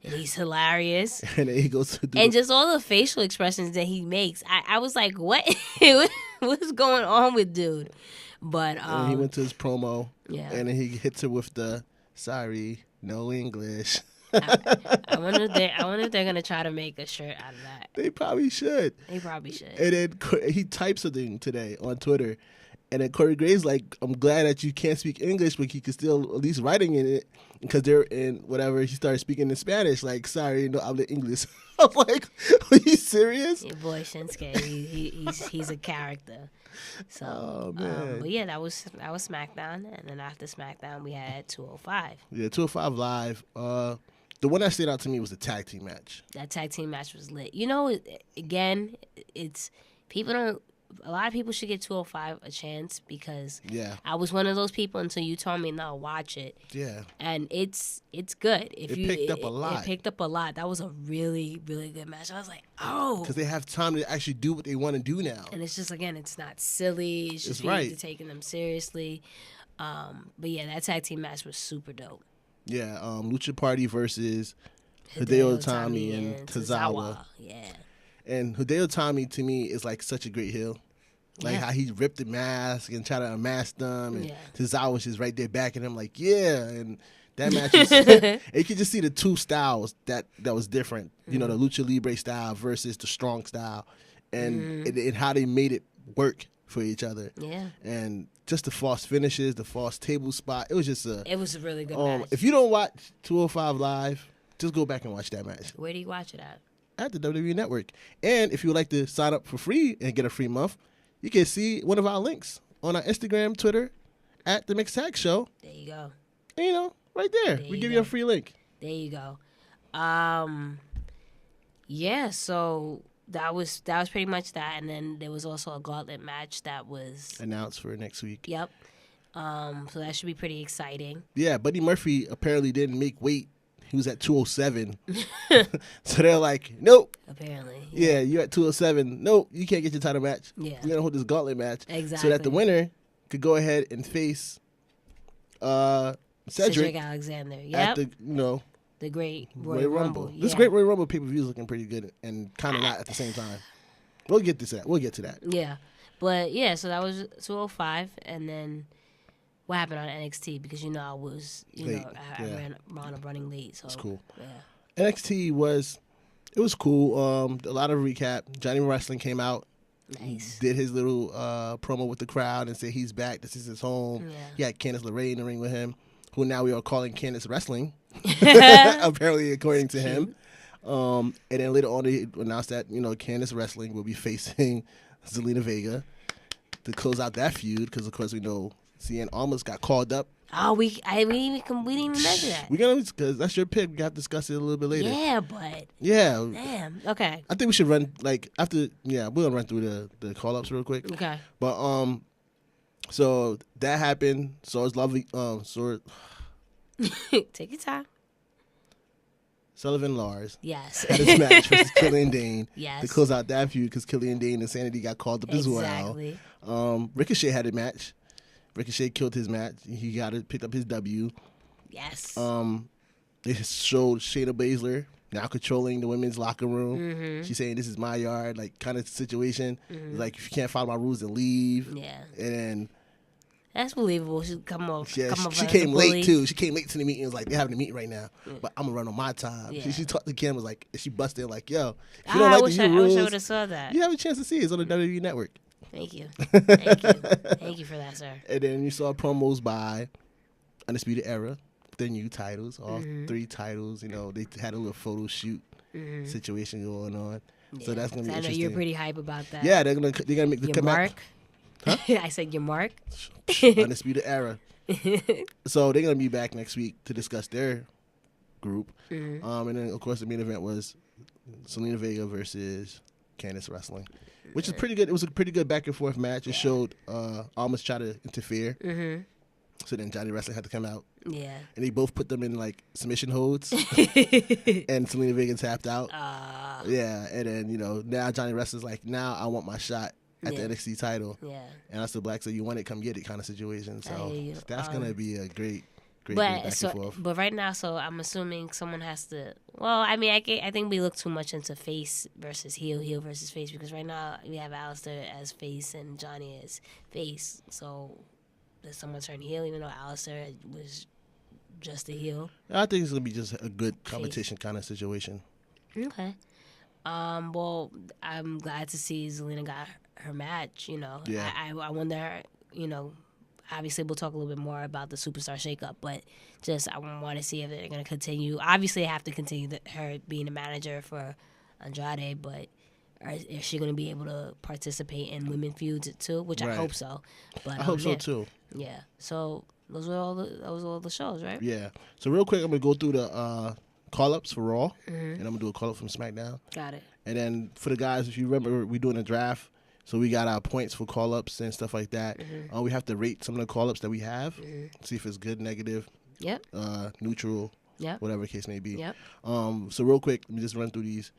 And he's hilarious. And then he goes to just all the facial expressions that he makes. I was like, what? What's going on with dude? But and he went to his promo. Yeah. And then he hits her with the sorry, no English. I wonder if they're gonna try to make a shirt out of that. They probably should. And then he types something today on Twitter, And then Corey Graves like, I'm glad that you can't speak English, but you can still at least writing in it because they're in whatever. He started speaking in Spanish. Like, sorry, no hablo English. I'm like, are you serious? Your boy Shinsuke, he's a character. So, Oh, man. but yeah, that was SmackDown, and then after SmackDown, we had 205. Yeah, 205 Live. The one that stood out to me was the tag team match. That tag team match was lit. You know, again, it's people don't. A lot of people should give 205 a chance because I was one of those people until you told me no, watch it. Yeah, and it's good. It picked up a lot. It picked up a lot. That was a really, really good match. I was like, oh, because they have time to actually do what they want to do now. And it's just again, it's not silly. It's just people taking them seriously. But yeah, that tag team match was super dope. Yeah, Lucha Party versus Hideo Itami and Tozawa. Yeah. And Hideo Itami, to me, is like such a great heel. Like how he ripped the mask and tried to unmask them. And Tozawa was just right there backing him like, yeah. And that match is... you could just see the two styles that was different. You know, the Lucha Libre style versus the strong style. And how they made it work for each other. Yeah. And just the false finishes, the false table spot. It was just a... It was a really good match. If you don't watch 205 Live, just go back and watch that match. Where do you watch it at? At the WWE Network. And if you would like to sign up for free and get a free month, you can see one of our links on our Instagram, Twitter, at The Mixed Tag Show. There you go. And, you know, right there. We give you a free link. There you go. Yeah, so that was pretty much that. And then there was also a gauntlet match that was... announced for next week. Yep. So that should be pretty exciting. Yeah, Buddy Murphy apparently didn't make weight. He was at 207. So they're like, nope. Apparently. Yeah, you're at 207. Nope, you can't get your title match. Yeah. We're going to hold this gauntlet match. Exactly. So that the winner could go ahead and face Cedric Alexander. Yep. At the, the Great Royal Rumble. Yeah. This Great Royal Rumble pay-per-view is looking pretty good and kind of not at the same time. We'll get to that. Yeah. But, yeah, so that was 205. And then... what happened on NXT? Because I was, late. I ran running late. So it's cool. Yeah. NXT was cool. A lot of recap. Johnny Wrestling came out. Nice. Did his little promo with the crowd and said he's back. This is his home. Yeah. He had Candice LeRae in the ring with him, who now we are calling Candice Wrestling, apparently according to him. And then later on they announced that Candice Wrestling will be facing Zelina Vega to close out that feud because of course we know. CN almost got called up. Oh, we didn't even mention that. We're gonna because that's your pick. We got to discuss it a little bit later. Yeah, but damn. Okay. I think we should run after. Yeah, we're gonna run through the call ups real quick. Okay. But so that happened. So it's lovely. Take your time. Sullivan Lars. Yes. Had his match versus Killian Dane. Yes. To close out that feud because Killian Dane and Sanity got called up as well. Exactly. Ricochet had a match. Ricochet killed his match. He picked up his W. Yes. They showed Shayna Baszler now controlling the women's locker room. Mm-hmm. She's saying this is my yard, like kind of situation. Like if you can't follow my rules, then leave. Yeah. And then that's believable. She come over. She came late too. She came late to the meeting. It was like they're having a meeting right now, but I'm gonna run on my time. Yeah. She talked to Kim was like she busted in like, yo, if you I don't like wish the new rules, I would have saw that. You have a chance to see it. It's on the WWE Network. Thank you. Thank you for that, sir. And then you saw promos by Undisputed Era, their new titles, all 3 titles. They had a little photo shoot situation going on. Yeah. So that's gonna be interesting. I know you're pretty hype about that. Yeah, they're gonna make the comeback. Huh? I said your mark. Undisputed Era. So they're gonna be back next week to discuss their group. And then of course the main event was Zelina Vega versus Candice Wrestling. Which is pretty good. It was a pretty good back and forth match. It showed almost try to interfere. So then Johnny Wrestling had to come out. Yeah. And they both put them in like submission holds. And Zelina Vega tapped out. Yeah. And then, now Johnny Wrestling's like, now I want my shot at the NXT title. Yeah. And that's the Black, so you want it, come get it kind of situation. So that's going to be a great back and forth. But right now, so I'm assuming someone has to. Well, I mean, I think we look too much into face versus heel versus face because right now we have Alistair as face and Johnny as face. So does someone turn heel even though Alistair was just a heel? I think it's gonna be just a good competition kind of situation. Okay. Well, I'm glad to see Zelina got her match. Yeah. I wonder obviously we'll talk a little bit more about the Superstar Shakeup, but just I want to see if they're going to continue. Obviously, they have to continue her being a manager for Andrade, but is she going to be able to participate in women feuds too? Which I hope so. But I hope so too. Yeah. So those were all the shows, right? Yeah. So real quick, I'm gonna go through the call-ups for Raw, and I'm gonna do a call-up from SmackDown. Got it. And then for the guys, if you remember, we're doing a draft. So we got our points for call-ups and stuff like that. We have to rate some of the call-ups that we have, see if it's good, negative, neutral, whatever the case may be. Yep. So real quick, let me just run through these.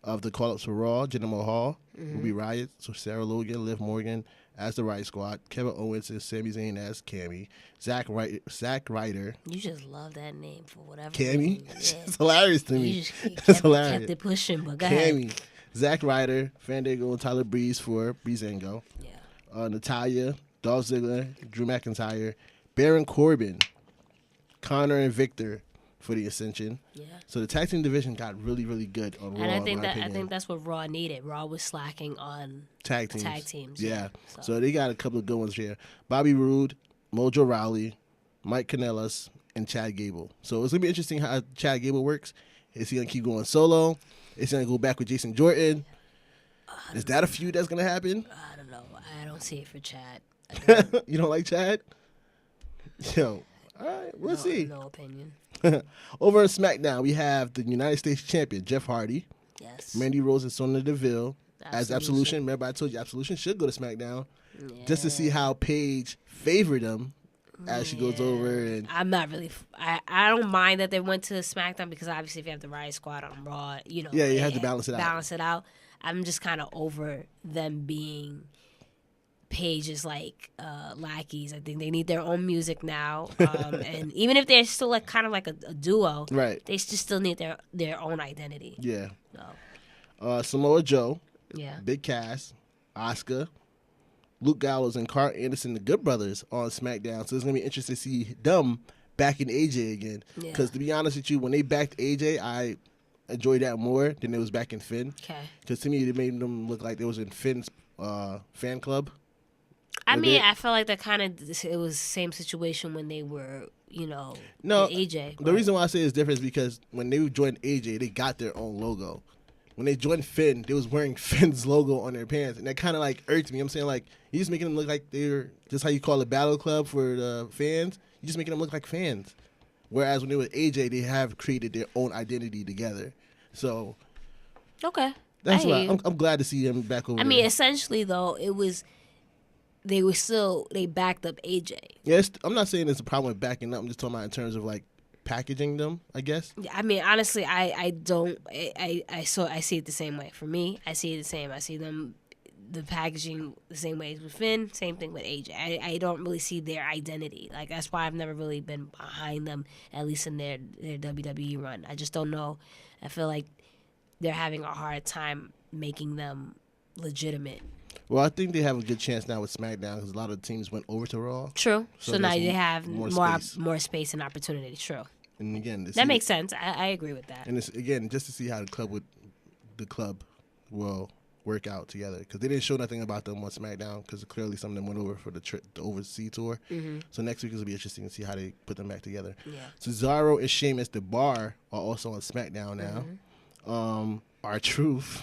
Of the call-ups for Raw, Jenna Mahal, Ruby Riott, so Sarah Logan, Liv Morgan as the Riot Squad, Kevin Owens and Sami Zayn as Cammy, Zack Ryder. You just love that name for whatever Cammy? reason. Yeah. It's hilarious to me. It's hilarious. Kept it pushing, but go ahead. Cammy, Zack Ryder, Fandango and Tyler Breeze for Breezango. Yeah. Natalya, Dolph Ziggler, Drew McIntyre, Baron Corbin, Connor and Victor for the Ascension. Yeah. So the tag team division got really, really good on Raw. And I think that's what Raw needed. Raw was slacking on tag teams. Yeah. So they got a couple of good ones here. Bobby Roode, Mojo Rawley, Mike Kanellis, and Chad Gable. So it's gonna be interesting how Chad Gable works. Is he gonna keep going solo? Is he gonna go back with Jason Jordan? Is that a feud that's gonna happen? I don't know. I don't see it for Chad. You don't like Chad? Yo. All right, we'll see. No opinion. Over on SmackDown, we have the United States champion, Jeff Hardy. Yes. Mandy Rose and Sonya Deville as Absolution. Remember, I told you Absolution should go to SmackDown just to see how Paige favored them as she goes over. And I'm not really. I don't mind that they went to SmackDown because obviously if you have the Riot Squad on Raw, you have to balance it out. Balance it out. I'm just kind of over them being Paige's lackeys. I think they need their own music now, and even if they're still kind of like a duo, right? They just still need their own identity. Yeah. So. Samoa Joe. Yeah. Big Cass, Asuka, Luke Gallows, and Carl Anderson, the Good Brothers, on SmackDown. So it's gonna be interesting to see them backing AJ again. Because to be honest with you, when they backed AJ, I enjoyed that more than it was backing Finn. Okay. Because to me, it made them look like they was in Finn's fan club. I mean, I felt like that kind of it was the same situation when they were, no, AJ. The reason why I say it's different is because when they joined AJ, they got their own logo. When they joined Finn, they was wearing Finn's logo on their pants, and that kind of irked me. I'm saying you just making them look like they're just how you call it Battle Club for the fans. You just making them look like fans. Whereas when they were AJ, they have created their own identity together. So okay, that's why I'm glad to see them back over. I mean, essentially though, it was. They backed up AJ. Yes, I'm not saying there's a problem with backing up. I'm just talking about in terms of packaging them, I guess. I mean, honestly, I see it the same way. For me, I see it the same. I see them, the packaging the same way as with Finn, same thing with AJ. I don't really see their identity. That's why I've never really been behind them, at least in their WWE run. I just don't know. I feel like they're having a hard time making them legitimate. Well, I think they have a good chance now with SmackDown because a lot of the teams went over to Raw. True. So now they have more space and opportunity. True. And again, that makes sense. I agree with that. And it's, again, just to see how the club will work out together because they didn't show nothing about them on SmackDown because clearly some of them went over for the overseas tour. Mm-hmm. So next week will be interesting to see how they put them back together. Yeah. Cesaro and Sheamus, the Bar, are also on SmackDown now. Mm-hmm. R-Truth.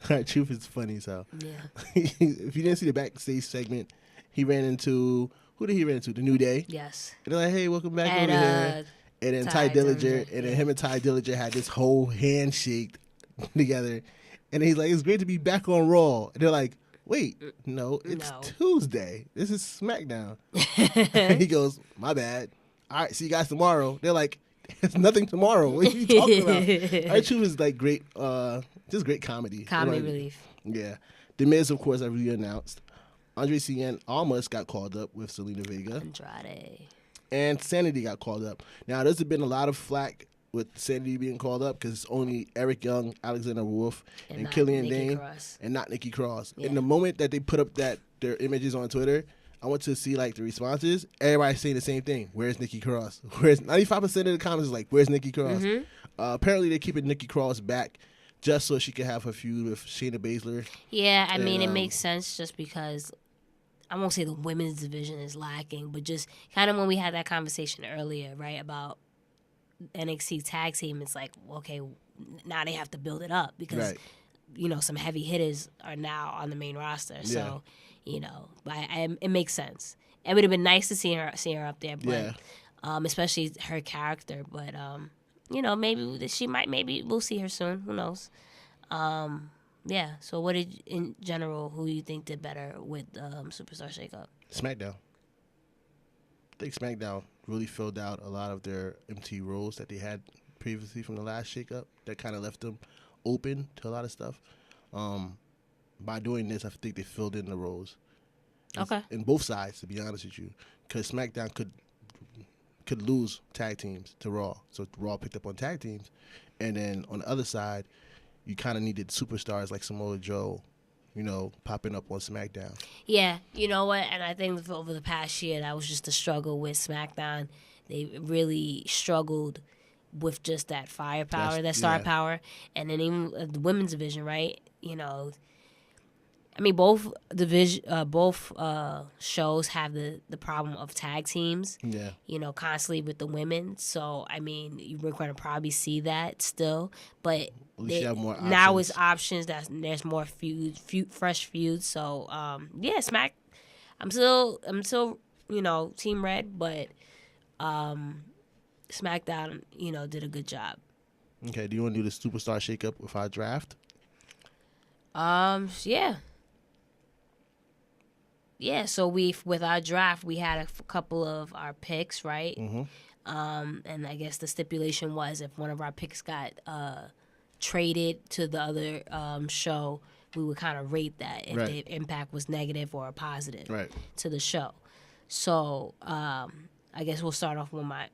R-Truth is funny, so. Yeah. If you didn't see the backstage segment, he ran into, who did he run into? The New Day. Yes. And they're like, hey, welcome back over here. And then Ty Dillinger, and then him and Ty Dillinger had this whole handshake together. And he's like, it's great to be back on Raw. And they're like, wait, no, it's Tuesday. This is SmackDown. And he goes, my bad. All right, see you guys tomorrow. They're like, there's nothing tomorrow. What are you talking about? R-Truth is like great, just great comedy. Comedy relief. Yeah. The Miz, of course, I really announced. Andre Cien almost got called up with Selena Vega. Andrade. And Sanity got called up. Now, there's been a lot of flack with Sanity being called up because it's only Eric Young, Alexander Wolf, and Killian Dane, and not Nikki Cross. Yeah. In the moment that they put up their images on Twitter, I went to see the responses. Everybody's saying the same thing. Where's Nikki Cross? 95% of the comments is where's Nikki Cross? Mm-hmm. Apparently they're keeping Nikki Cross back just so she can have her feud with Shayna Baszler. Yeah, I mean it makes sense just because I won't say the women's division is lacking, but just kind of when we had that conversation earlier, right, about NXT tag team, it's like, okay, now they have to build it up because, some heavy hitters are now on the main roster. So, it makes sense. It would have been nice to see her up there, but especially her character. But maybe we'll see her soon. Who knows? So in general, who do you think did better with Superstar Shakeup? SmackDown. I think SmackDown really filled out a lot of their empty roles that they had previously from the last Shakeup that kind of left them open to a lot of stuff. By doing this, I think they filled in the roles. Okay. In both sides, to be honest with you, because SmackDown could lose tag teams to Raw, so Raw picked up on tag teams, and then on the other side, you kind of needed superstars like Samoa Joe, popping up on SmackDown. Yeah, you know what? And I think over the past year, that was just a struggle with SmackDown. They really struggled with just that firepower, that star power. And then even the women's division, right? Both shows have the problem of tag teams. Yeah. Constantly with the women. So we're going to probably see that still, but at least you have more options. Now it's options. There's more fresh feuds. So Smack. I'm still Team Red, but SmackDown did a good job. Okay. Do you want to do the Superstar Shakeup with our draft? Yeah. Yeah, so with our draft, we had a couple of our picks, right? Mm-hmm. And I guess the stipulation was if one of our picks got traded to the other show, we would kind of rate that if the impact was negative or positive to the show. So I guess we'll start off with my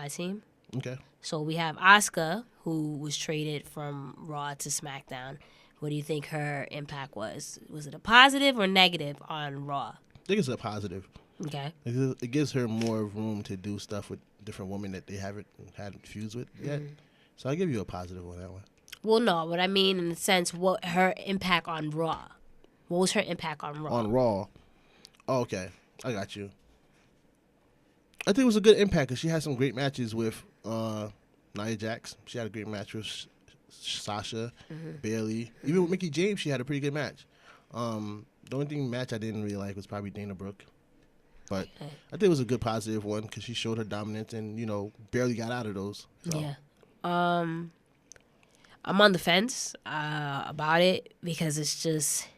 team. Okay. So we have Asuka, who was traded from Raw to SmackDown. What do you think her impact was? Was it a positive or negative on Raw? I think it's a positive. Okay. It gives her more room to do stuff with different women that they haven't had feuds with yet. So I'll give you a positive on that one. Well, no, what I mean in the sense, what her impact on Raw? What was her impact on Raw? On Raw? Oh, okay. I got you. I think it was a good impact because she had some great matches with Nia Jax. She had a great match with Sasha, Bayley. Even with Mickie James, she had a pretty good match. The only match I didn't really like was probably Dana Brooke. But I think it was a good positive one because she showed her dominance and, barely got out of those. So. Yeah. I'm on the fence about it because it's just...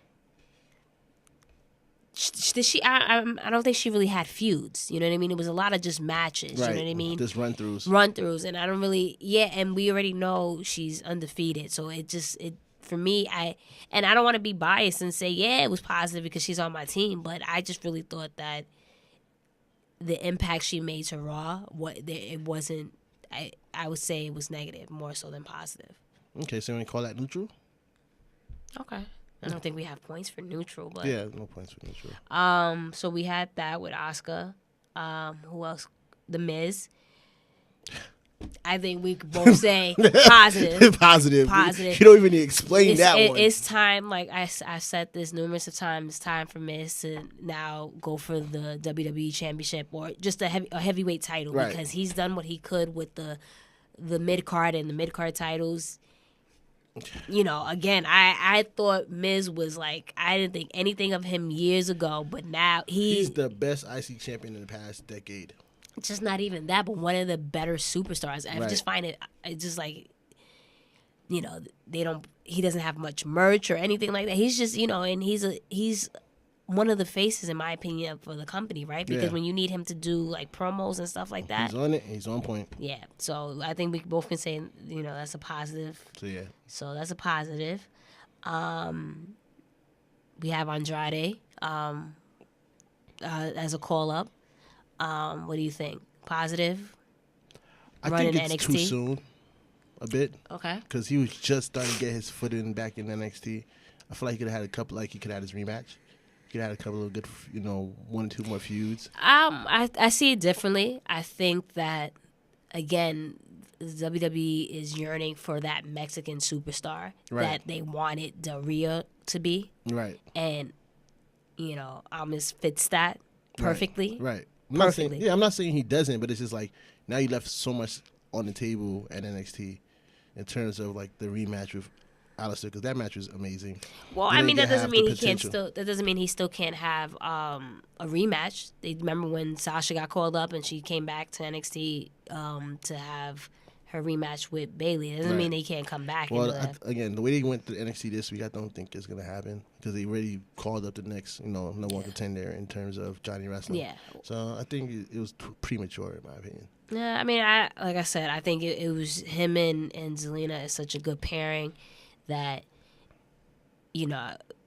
I don't think she really had feuds. You know what I mean? It was a lot of just matches. Right. You know what I mean? Just run-throughs. Run-throughs. And I don't really... Yeah, and we already know she's undefeated. So for me, I don't want to be biased and say, yeah, it was positive because she's on my team. But I just really thought that the impact she made to Raw, it wasn't... I would say it was negative more so than positive. Okay, so we call that neutral? Okay. I don't think we have points for neutral, but yeah, no points for neutral. So we had that with Asuka. Who else? The Miz. I think we could both say positive. Positive. You don't even explain that one. It's time. Like I said this numerous of times. It's time for Miz to now go for the WWE Championship or just a heavyweight title because he's done what he could with the mid card and the mid card titles. Again, I thought Miz was like, I didn't think anything of him years ago, but now he's the best IC champion in the past decade. Just not even that, but one of the better superstars. I just find it just like, he doesn't have much merch or anything like that. He's just, and he's one of the faces, in my opinion, for the company, right? Because when you need him to do like promos and stuff like that, he's on it. He's on point. Yeah. So I think we both can say, that's a positive. So yeah. So that's a positive. We have Andrade as a call up. What do you think? Positive? I think it's too soon. A bit. Okay. Because he was just starting to get his foot back in NXT. I feel like he could have had a couple. Like he could have had his rematch. He could have had a couple of good, 1 or 2 more feuds. I see it differently. I think that again, WWE is yearning for that Mexican superstar that they wanted Del Rio to be. Right. And Almost fits that perfectly. Right. Perfectly. I'm not saying he doesn't, but it's just like now you left so much on the table at NXT in terms of like the rematch with Alistair, because that match was amazing. Well, I mean, that doesn't mean he can't still. That doesn't mean he still can't have a rematch. Remember when Sasha got called up and she came back to NXT to have her rematch with Bayley? It doesn't mean they can't come back. Well, again, the way they went to NXT this week, I don't think it's gonna happen because they already called up the next, number one contender in terms of Johnny Wrestling. Yeah. So I think it was premature in my opinion. Yeah, I mean, like I said, I think it was him and Zelina is such a good pairing that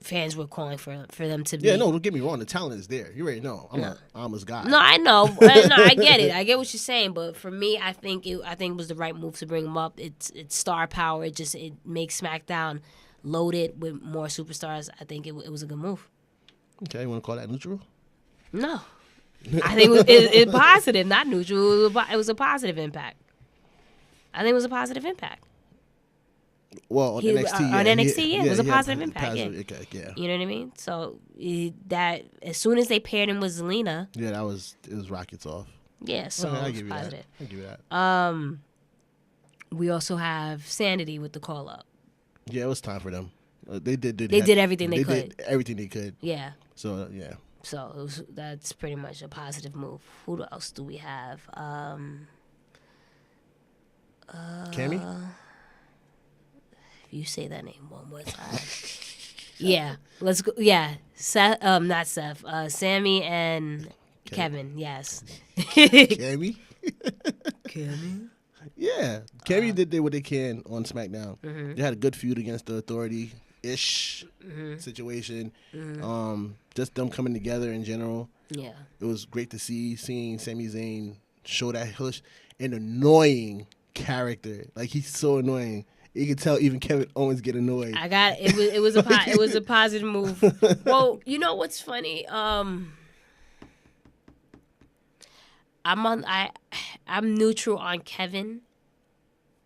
fans were calling for them to be. Yeah, no, don't get me wrong. The talent is there. You already know. I'm an Almas guy. No, I know. No, I get it. I get what you're saying. But for me, I think it was the right move to bring him up. It's star power. It makes SmackDown loaded with more superstars. I think it was a good move. Okay, you want to call that neutral? No, I think it's positive, not neutral. It was a positive impact. I think it was a positive impact. Well, on NXT, it was a positive impact. Yeah. You know what I mean? So that as soon as they paired him with Zelina, it was rockets off. Yeah, so okay, it was positive. I'll give you that. We also have Sanity with the call up. Yeah, it was time for them. They did everything they could. Did everything they could. Yeah. So yeah. So that's pretty much a positive move. Who else do we have? Cammy? You say that name one more time. Yeah, let's go. Yeah, Seth. Not Seth. Sammy and Kevin. Yes. Cammy. Cammy. Yeah, Cammy did what they can on SmackDown. Mm-hmm. They had a good feud against the Authority-ish situation. Just them coming together in general. Yeah, it was great to seeing Sami Zayn show that an annoying character. Like he's so annoying. You can tell even Kevin Owens get annoyed. It was a positive move. Well, you know what's funny? I'm neutral on Kevin,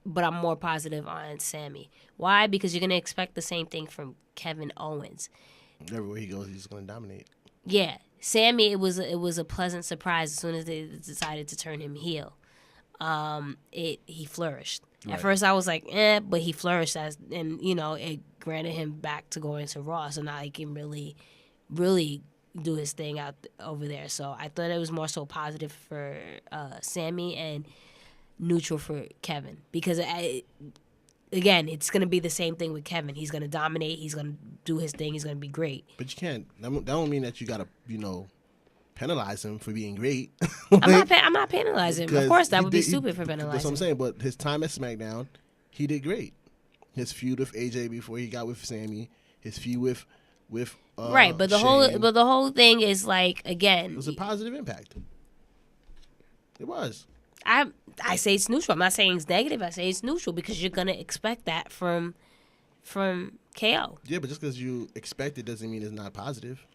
but I'm more positive on Sammy. Why? Because you're gonna expect the same thing from Kevin Owens. Everywhere he goes, he's gonna dominate. Yeah, Sammy. It was a pleasant surprise as soon as they decided to turn him heel. He flourished. Right. At first, I was like, but he flourished and it granted him back to going to Raw, so now he can really, really do his thing out over there. So I thought it was more so positive for Sammy and neutral for Kevin because again, it's gonna be the same thing with Kevin. He's gonna dominate. He's gonna do his thing. He's gonna be great. But you can't. That don't mean that you gotta penalize him for being great. I'm not penalizing him. Of course, that would be stupid for penalizing. That's what I'm saying. But his time at SmackDown, he did great. His feud with AJ before he got with Sammy, his feud with right. But the whole thing is like again. It was a positive impact. It was. I say it's neutral. I'm not saying it's negative. I say it's neutral because you're gonna expect that from KO. Yeah, but just because you expect it doesn't mean it's not positive.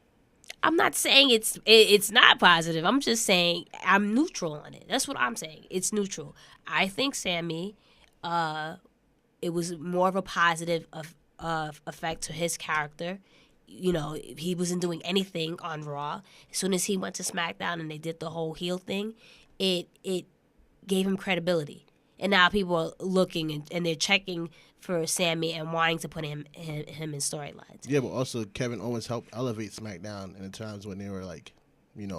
I'm not saying it's not positive. I'm just saying I'm neutral on it. That's what I'm saying. It's neutral. I think Sammy, it was more of a positive effect to his character. He wasn't doing anything on Raw. As soon as he went to SmackDown and they did the whole heel thing, it gave him credibility. And now people are looking and they're checking for Sammy and wanting to put him in storylines. Yeah, but also Kevin Owens helped elevate SmackDown in the times when they were like, in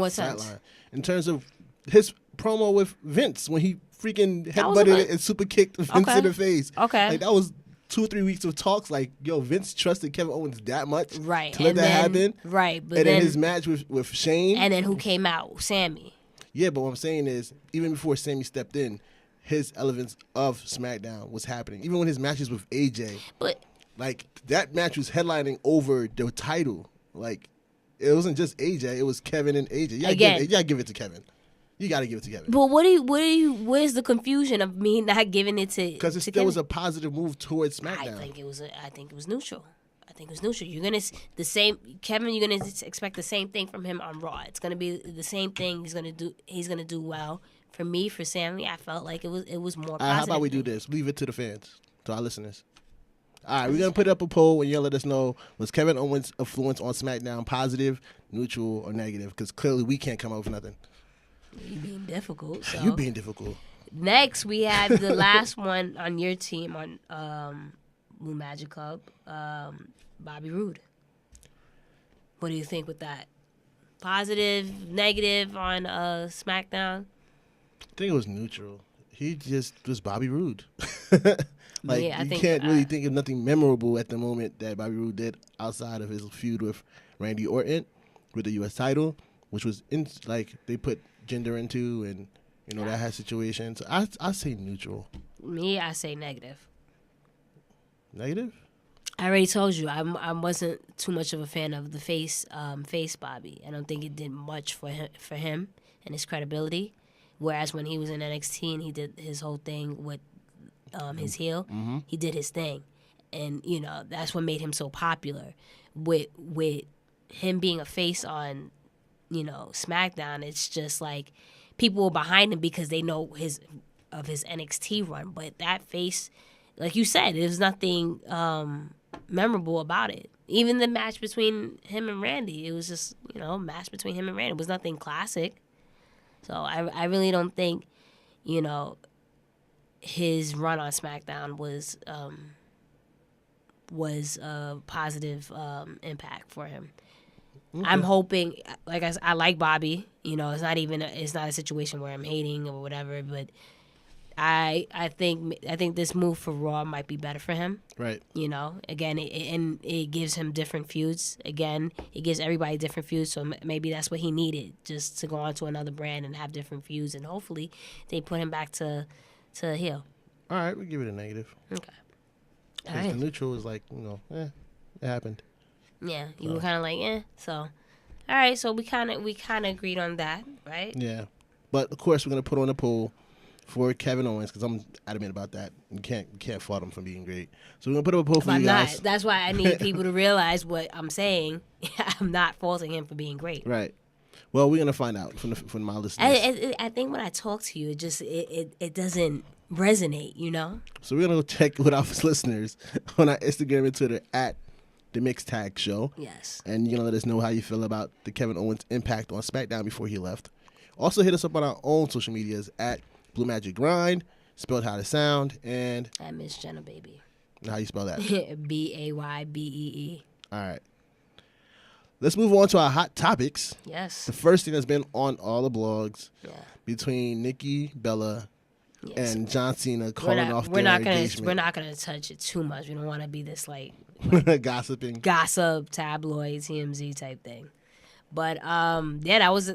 what sense? In terms of his promo with Vince when he freaking headbutted it and super kicked Vince in the face. Okay. Like that was 2 or 3 weeks of talks. Like, yo, Vince trusted Kevin Owens that much, right? To let that happen, right? But then his match with Shane, and then who came out? Sammy. Yeah, but what I'm saying is, even before Sammy stepped in, his elements of SmackDown was happening. Even when his matches with AJ, but like that match was headlining over the title. Like it wasn't just AJ; it was Kevin and AJ. You gotta give it to Kevin. You gotta give it to Kevin. But where's the confusion of me not giving it to? Because it still was a positive move towards SmackDown. I think it was neutral. You're gonna the same Kevin. You're gonna expect the same thing from him on Raw. It's gonna be the same thing. He's gonna do well. For me, for Sammy, I felt like it was more positive. How about we do this? Leave it to the fans, to our listeners. All right, we're going to put up a poll and you'll let us know, was Kevin Owens' influence on SmackDown positive, neutral, or negative? Because clearly we can't come up with nothing. You being difficult. So. You being difficult. Next, we have the last one on your team on Blue Magic Club, Bobby Roode. What do you think with that? Positive, negative on SmackDown? I think it was neutral. He just was Bobby Roode. You can't really think of nothing memorable at the moment that Bobby Roode did outside of his feud with Randy Orton with the U.S. title, which was they put gender into and that had situations. So I say neutral. Me, I say negative. Negative? I already told you I wasn't too much of a fan of the face Bobby. I don't think it did much for him and his credibility. Whereas when he was in NXT and he did his whole thing with his heel, he did his thing, and that's what made him so popular. With him being a face on SmackDown, it's just like people were behind him because they know his NXT run. But that face, like you said, there's nothing memorable about it. Even the match between him and Randy, it was just a match between him and Randy. It was nothing classic. So I really don't think his run on SmackDown was a positive impact for him. Okay. I'm hoping, like I like Bobby. It's not a situation where I'm hating or whatever, but I think this move for Raw might be better for him. Right. Again, it gives him different feuds. Again, it gives everybody different feuds. So maybe that's what he needed, just to go on to another brand and have different feuds. And hopefully, they put him back to heel. All right, we give it a negative. Okay. All right. The neutral is like it happened. Yeah, you were kind of like So, all right. So we kind of agreed on that, right? Yeah, but of course we're gonna put on a poll for Kevin Owens, because I'm adamant about that. You can't fault him for being great. So we're gonna put up a poll for you guys. That's why I need people to realize what I'm saying. I'm not faulting him for being great. Right. Well, we're gonna find out from my listeners. I think when I talk to you, it doesn't resonate. So we're gonna go check with our listeners on our Instagram and Twitter at The Mixed Tag Show. Yes. And you're gonna let us know how you feel about the Kevin Owens impact on SmackDown before he left. Also hit us up on our own social medias at Blue Magic Grind, spelled how to sound, and I Miss Jenna, baby. How you spell that? BAYBEE. All right. Let's move on to our hot topics. Yes. The first thing that's been on all the blogs between Nikki Bella and John Cena calling off their engagement. We're not gonna touch it too much. We don't want to be this gossiping, gossip, tabloid, TMZ type thing. But that was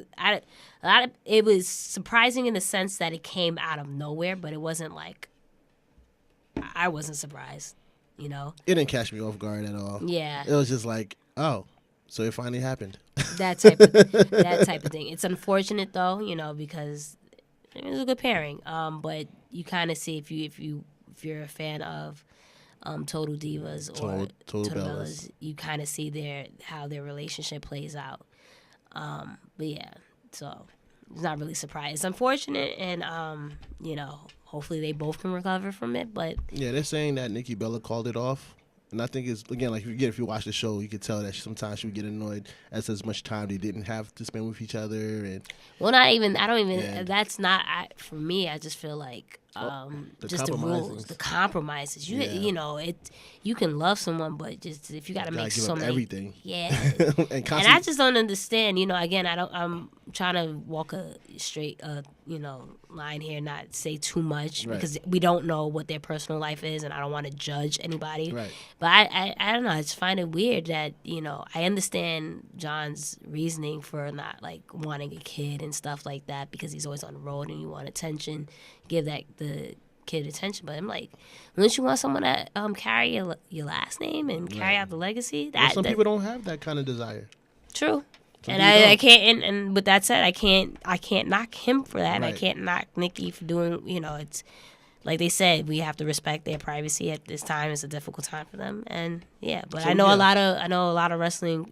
it was surprising in the sense that it came out of nowhere, but it wasn't like I wasn't surprised, It didn't catch me off guard at all. Yeah. It was just like, oh, so it finally happened. That type of thing. It's unfortunate though, because it was a good pairing. But you kind of see if you're a fan of Total Divas or Total Bellas, you kind of see how their relationship plays out. But yeah, so it's not really surprised. It's unfortunate, and hopefully they both can recover from it. But yeah, they're saying that Nikki Bella called it off, and I think it's again if you watch the show, you could tell that sometimes she would get annoyed as much time they didn't have to spend with each other. And not even. I don't even. That's not for me. I just feel like just the rules, the compromises. You can love someone, but just if you got to make so many everything. Yeah, and I just don't understand. Again, I'm trying to walk a straight line here, not say too much because we don't know what their personal life is, and I don't want to judge anybody. Right. But I don't know. I just find it weird that I understand John's reasoning for not wanting a kid and stuff like that because he's always on the road and you want attention. Give the kid attention, but I'm like, wouldn't you want someone to carry your last name and carry out the legacy? Some people don't have that kind of desire. True, and I can't. And with that said, I can't knock him for that, and I Right. can't knock Nikki for doing. It's like they said, we have to respect their privacy at this time. It's a difficult time for them, and but I know a lot of wrestling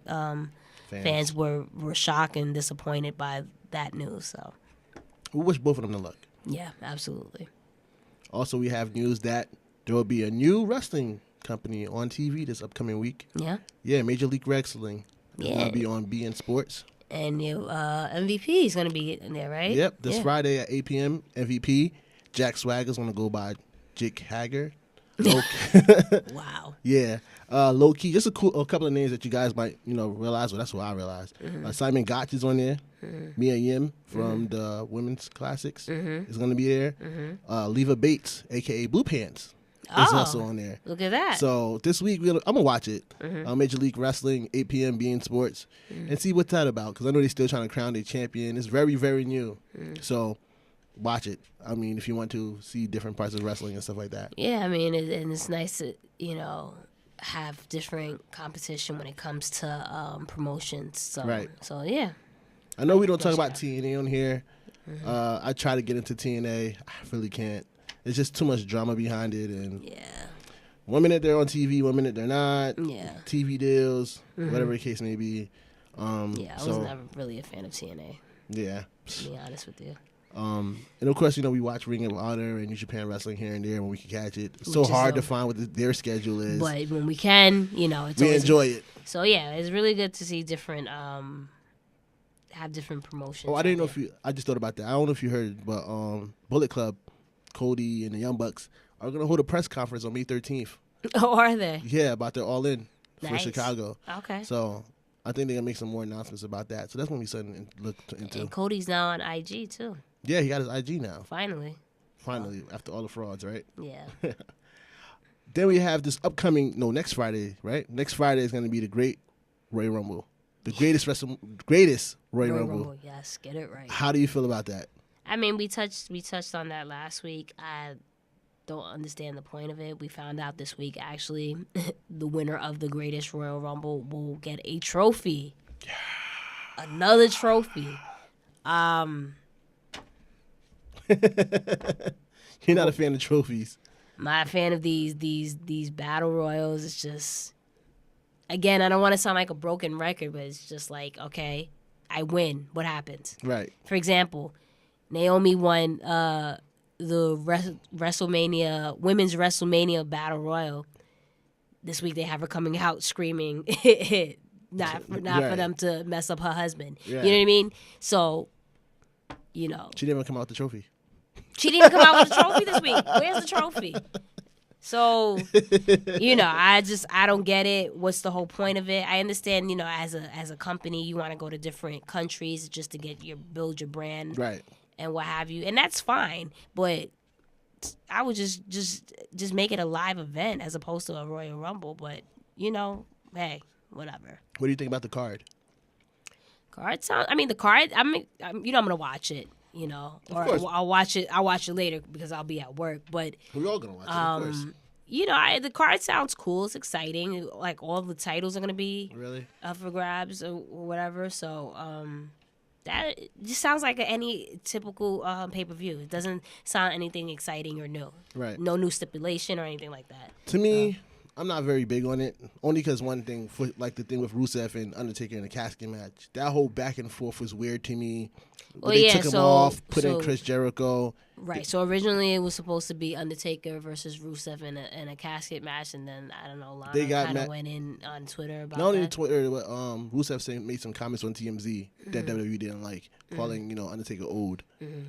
fans were shocked and disappointed by that news. So We wish both of them the luck. yeah, absolutely. Also, we have news that there will be a new wrestling company on TV this upcoming week. Yeah. Yeah, Major League Wrestling. It's going to be on BN Sports. And your MVP is going to be in there, right? Yep, this Friday at 8 p.m. MVP. Jack Swagger's going to go by Jake Hager. Wow. Yeah. Low key, just a couple of names that you guys might, realize. Well, that's what I realized. Simon Gotch is on there. Mia Yim from the Women's Classics is going to be there. Leva Bates, a.k.a. Blue Pants, is also on there. Look at that. So this week, I'm going to watch it. Major League Wrestling, 8 p.m. beIN Sports, and see what's that about. Because I know they're still trying to crown their champion. It's very, very new. So watch it. I mean, if you want to see different parts of wrestling and stuff like that. Yeah, I mean, and it's nice to, have different competition when it comes to promotions. So, Right. So, yeah. I know we don't talk about TNA on here. I try to get into TNA. I really can't. There's just too much drama behind it. And Yeah. 1 minute they're on TV, 1 minute they're not. Yeah. TV deals, whatever the case may be. I was never really a fan of TNA, Yeah. to be honest with you. And of course, we watch Ring of Honor and New Japan Wrestling here and there when we can catch it. It's so Which is hard to find what their schedule is. But when we can, it's we always enjoy it. So yeah, it's really good to see different have different promotions. Oh, I didn't know I just thought about that. I don't know if you heard, but Bullet Club, Cody and the Young Bucks are going to hold a press conference on May 13th. Oh, are they? Yeah, about their All In for Nice. Chicago. Okay. So I think they're going to make some more announcements about that. So that's going to be something to look into. And Cody's now on IG too. Yeah, he got his IG now. Finally, after all the frauds, right? Yeah. Then we have this next Friday, right? Next Friday is going to be the Great Royal Rumble. The greatest Royal Rumble. Yes, get it right. How do you feel about that? I mean, we touched on that last week. I don't understand the point of it. We found out this week, actually, the winner of the greatest Royal Rumble will get a trophy. Yeah. Another trophy. You're not a fan of trophies. I'm not a fan of these battle royals. It's just, again, I don't want to sound like a broken record, but it's just like, okay, I win. What happens? Right. For example, Naomi won the WrestleMania women's WrestleMania battle royal. This week they have her coming out screaming, not for them to mess up her husband. Yeah. You know what I mean? So, She didn't even come out with the trophy. She didn't even come out with a trophy this week. Where's the trophy? So, I don't get it. What's the whole point of it? I understand, as a company, you want to go to different countries just to build your brand, right, and what have you, and that's fine. But I would just make it a live event as opposed to a Royal Rumble. But hey, whatever. What do you think about the card? The card. I'm gonna watch it. I'll watch it. I'll watch it later because I'll be at work. But we're all gonna watch it, of course. The card sounds cool. It's exciting. Like all the titles are gonna be really up for grabs or whatever. So that just sounds like any typical pay-per-view. It doesn't sound anything exciting or new. Right. No new stipulation or anything like that. To me, I'm not very big on it. Only because one thing, like the thing with Rusev and Undertaker in the casket match, that whole back and forth was weird to me. They took him off, put in Chris Jericho. Right. So originally it was supposed to be Undertaker versus Rusev in a casket match, and then I don't know, Lana kind of went in on Twitter about not only that. Twitter, but Rusev made some comments on TMZ that WWE didn't like, calling Undertaker old.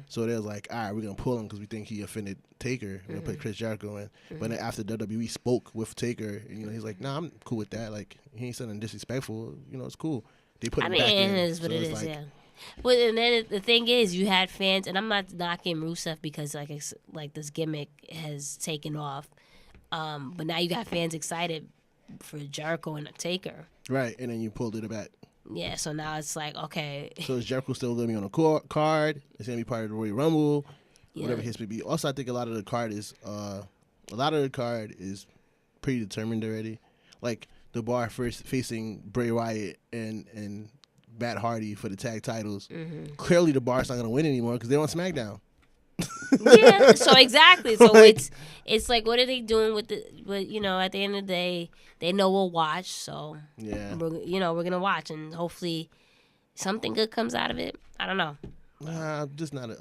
So they was like, all right, we're gonna pull him because we think he offended Taker. We're gonna put Chris Jericho in. But then after WWE spoke with Taker, he's like, nah, I'm cool with that. Like he ain't something disrespectful. It's cool. They put him back in. It is what it is. Yeah. But and then the thing is, you had fans, and I'm not knocking Rusev because like this gimmick has taken off. But now you got fans excited for Jericho and Taker. Right, and then you pulled it back. Yeah, so now it's like, okay. So is Jericho still living on a card? It's gonna be part of the Royal Rumble, whatever case may be. Also, I think a lot of the card is pretty determined already. Like the bar first facing Bray Wyatt and Matt Hardy for the tag titles. Clearly, the bar's not gonna win anymore because they're on SmackDown. Yeah, so exactly. So it's like, what are they doing with the? But at the end of the day, they know we'll watch. So yeah, we're gonna watch, and hopefully something good comes out of it. I don't know. Just not.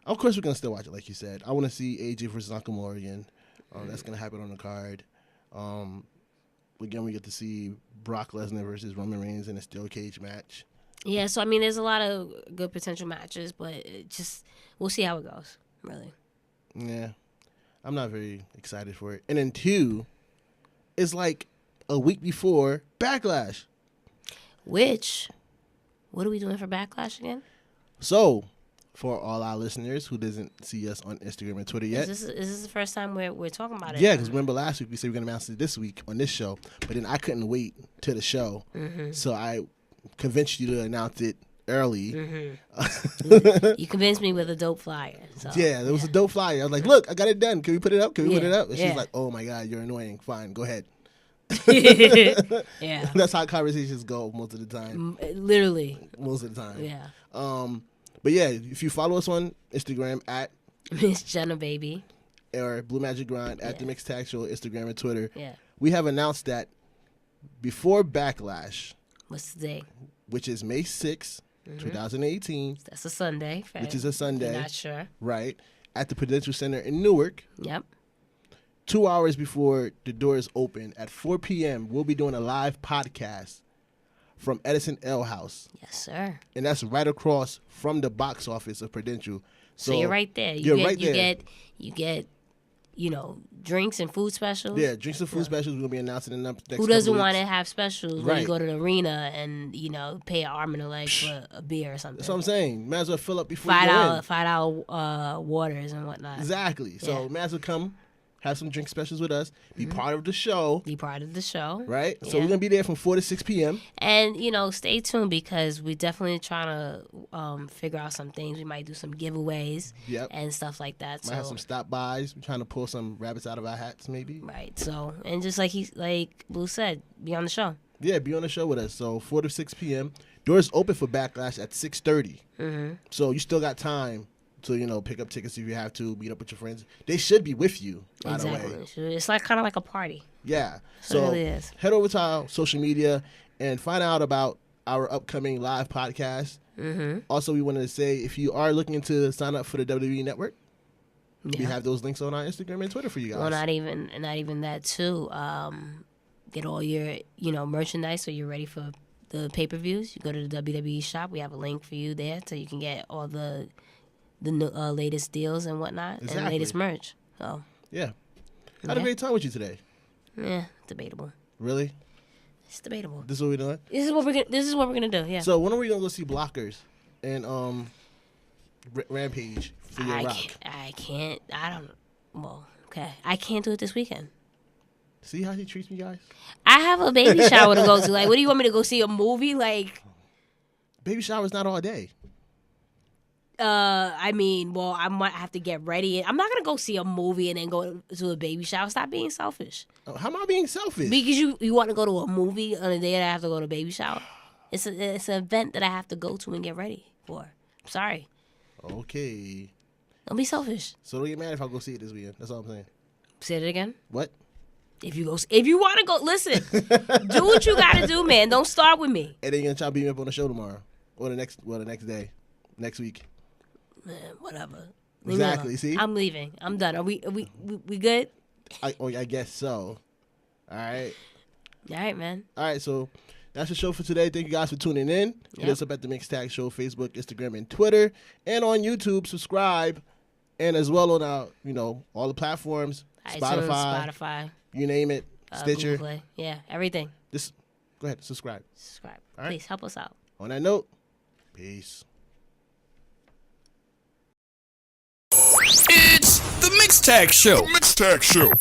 Of course, we're gonna still watch it, like you said. I want to see AJ versus Nakamura again. That's gonna happen on the card. Again, we get to see Brock Lesnar versus Roman Reigns in a steel cage match. Yeah, so I mean, there's a lot of good potential matches, but we'll see how it goes. Really. Yeah, I'm not very excited for it. And then 2, it's like a week before Backlash. What are we doing for Backlash again? So, for all our listeners who doesn't see us on Instagram and Twitter yet. Is this the first time we're talking about it? Yeah, because remember last week we said we were going to announce it this week on this show, but then I couldn't wait till the show. Mm-hmm. So I convinced you to announce it early. Mm-hmm. You convinced me with a dope flyer. So, yeah, there was a dope flyer. I was like, look, I got it done. Can we put it up? Can we put it up? And she's like, oh my God, you're annoying. Fine, go ahead. Yeah. That's how conversations go most of the time. Literally. Most of the time. Yeah. But yeah, if you follow us on Instagram at Miss Jenna Baby or Blue Magic Grind at the Mixed Tag Show, Instagram and Twitter. Yeah. We have announced that before Backlash. What's the day? Which is May 6th, 2018. That's a Sunday. Which is a Sunday. You're not sure. Right. At the Prudential Center in Newark. Yep. 2 hours before the doors open at 4 p.m., we'll be doing a live podcast from Edison Ale House. Yes, sir. And that's right across from the box office of Prudential. So you're right there. You get, drinks and food specials. Yeah, drinks and food specials. We'll be announcing in the next Who doesn't want to have specials when right. you go to the arena and, pay an arm and a leg for a beer or something? That's what I'm saying. Might as well fill up before you go in. $5 waters and whatnot. Exactly. So might as well come. Have some drink specials with us. Be part of the show. Right? So we're going to be there from 4 to 6 p.m. And, stay tuned because we're definitely trying to figure out some things. We might do some giveaways and stuff like that. Might have some stop-bys. We're trying to pull some rabbits out of our hats maybe. Right. So, and just like Blue said, be on the show. Yeah, be on the show with us. So 4 to 6 p.m. Doors open for Backlash at 6:30. Mm-hmm. So you still got time to, pick up tickets if you have to, meet up with your friends. They should be with you, by the way. It's kind of like a party. Yeah. So it really is. Head over to our social media and find out about our upcoming live podcast. Mm-hmm. Also, we wanted to say, if you are looking to sign up for the WWE Network, we have those links on our Instagram and Twitter for you guys. Well, not even that, too. Get all your, merchandise so you're ready for the pay-per-views. You go to the WWE shop. We have a link for you there so you can get all the latest deals and whatnot, and latest merch. So yeah, I had a great time with you today. Yeah, debatable. Really? It's debatable. This is what we're doing. This is what we're gonna do. Yeah. So when are we gonna go see Blockers and Rampage for your rock? I can't. I don't. Well, okay. I can't do it this weekend. See how he treats me, guys. I have a baby shower to go to. Like, what do you want me to go see a movie? Like, baby shower's not all day. I might have to get ready. I'm not gonna go see a movie and then go to a baby shower. Stop being selfish. How am I being selfish? Because you want to go to a movie on the day that I have to go to a baby shower. It's an event that I have to go to and get ready for. I'm sorry. Okay. Don't be selfish. So don't get mad if I go see it this weekend. That's all I'm saying. Say it again. What? If you want to go, listen. Do what you gotta do, man. Don't start with me. And then you're gonna try to beat me up on the show tomorrow or the next day, next week. Man, whatever. Exactly. See, I'm leaving. I'm done. Are we good? I guess so. All right. All right, man. All right. So that's the show for today. Thank you guys for tuning in. Hit us up at the Mixed Tag Show, Facebook, Instagram, and Twitter, and on YouTube. Subscribe, and as well on our all the platforms, iTunes, Spotify, you name it, Stitcher, Google Play. Yeah, everything. Just go ahead, subscribe. All right. Please help us out. On that note, peace. It's the Mixed Tag Show. Mixed Tag Show.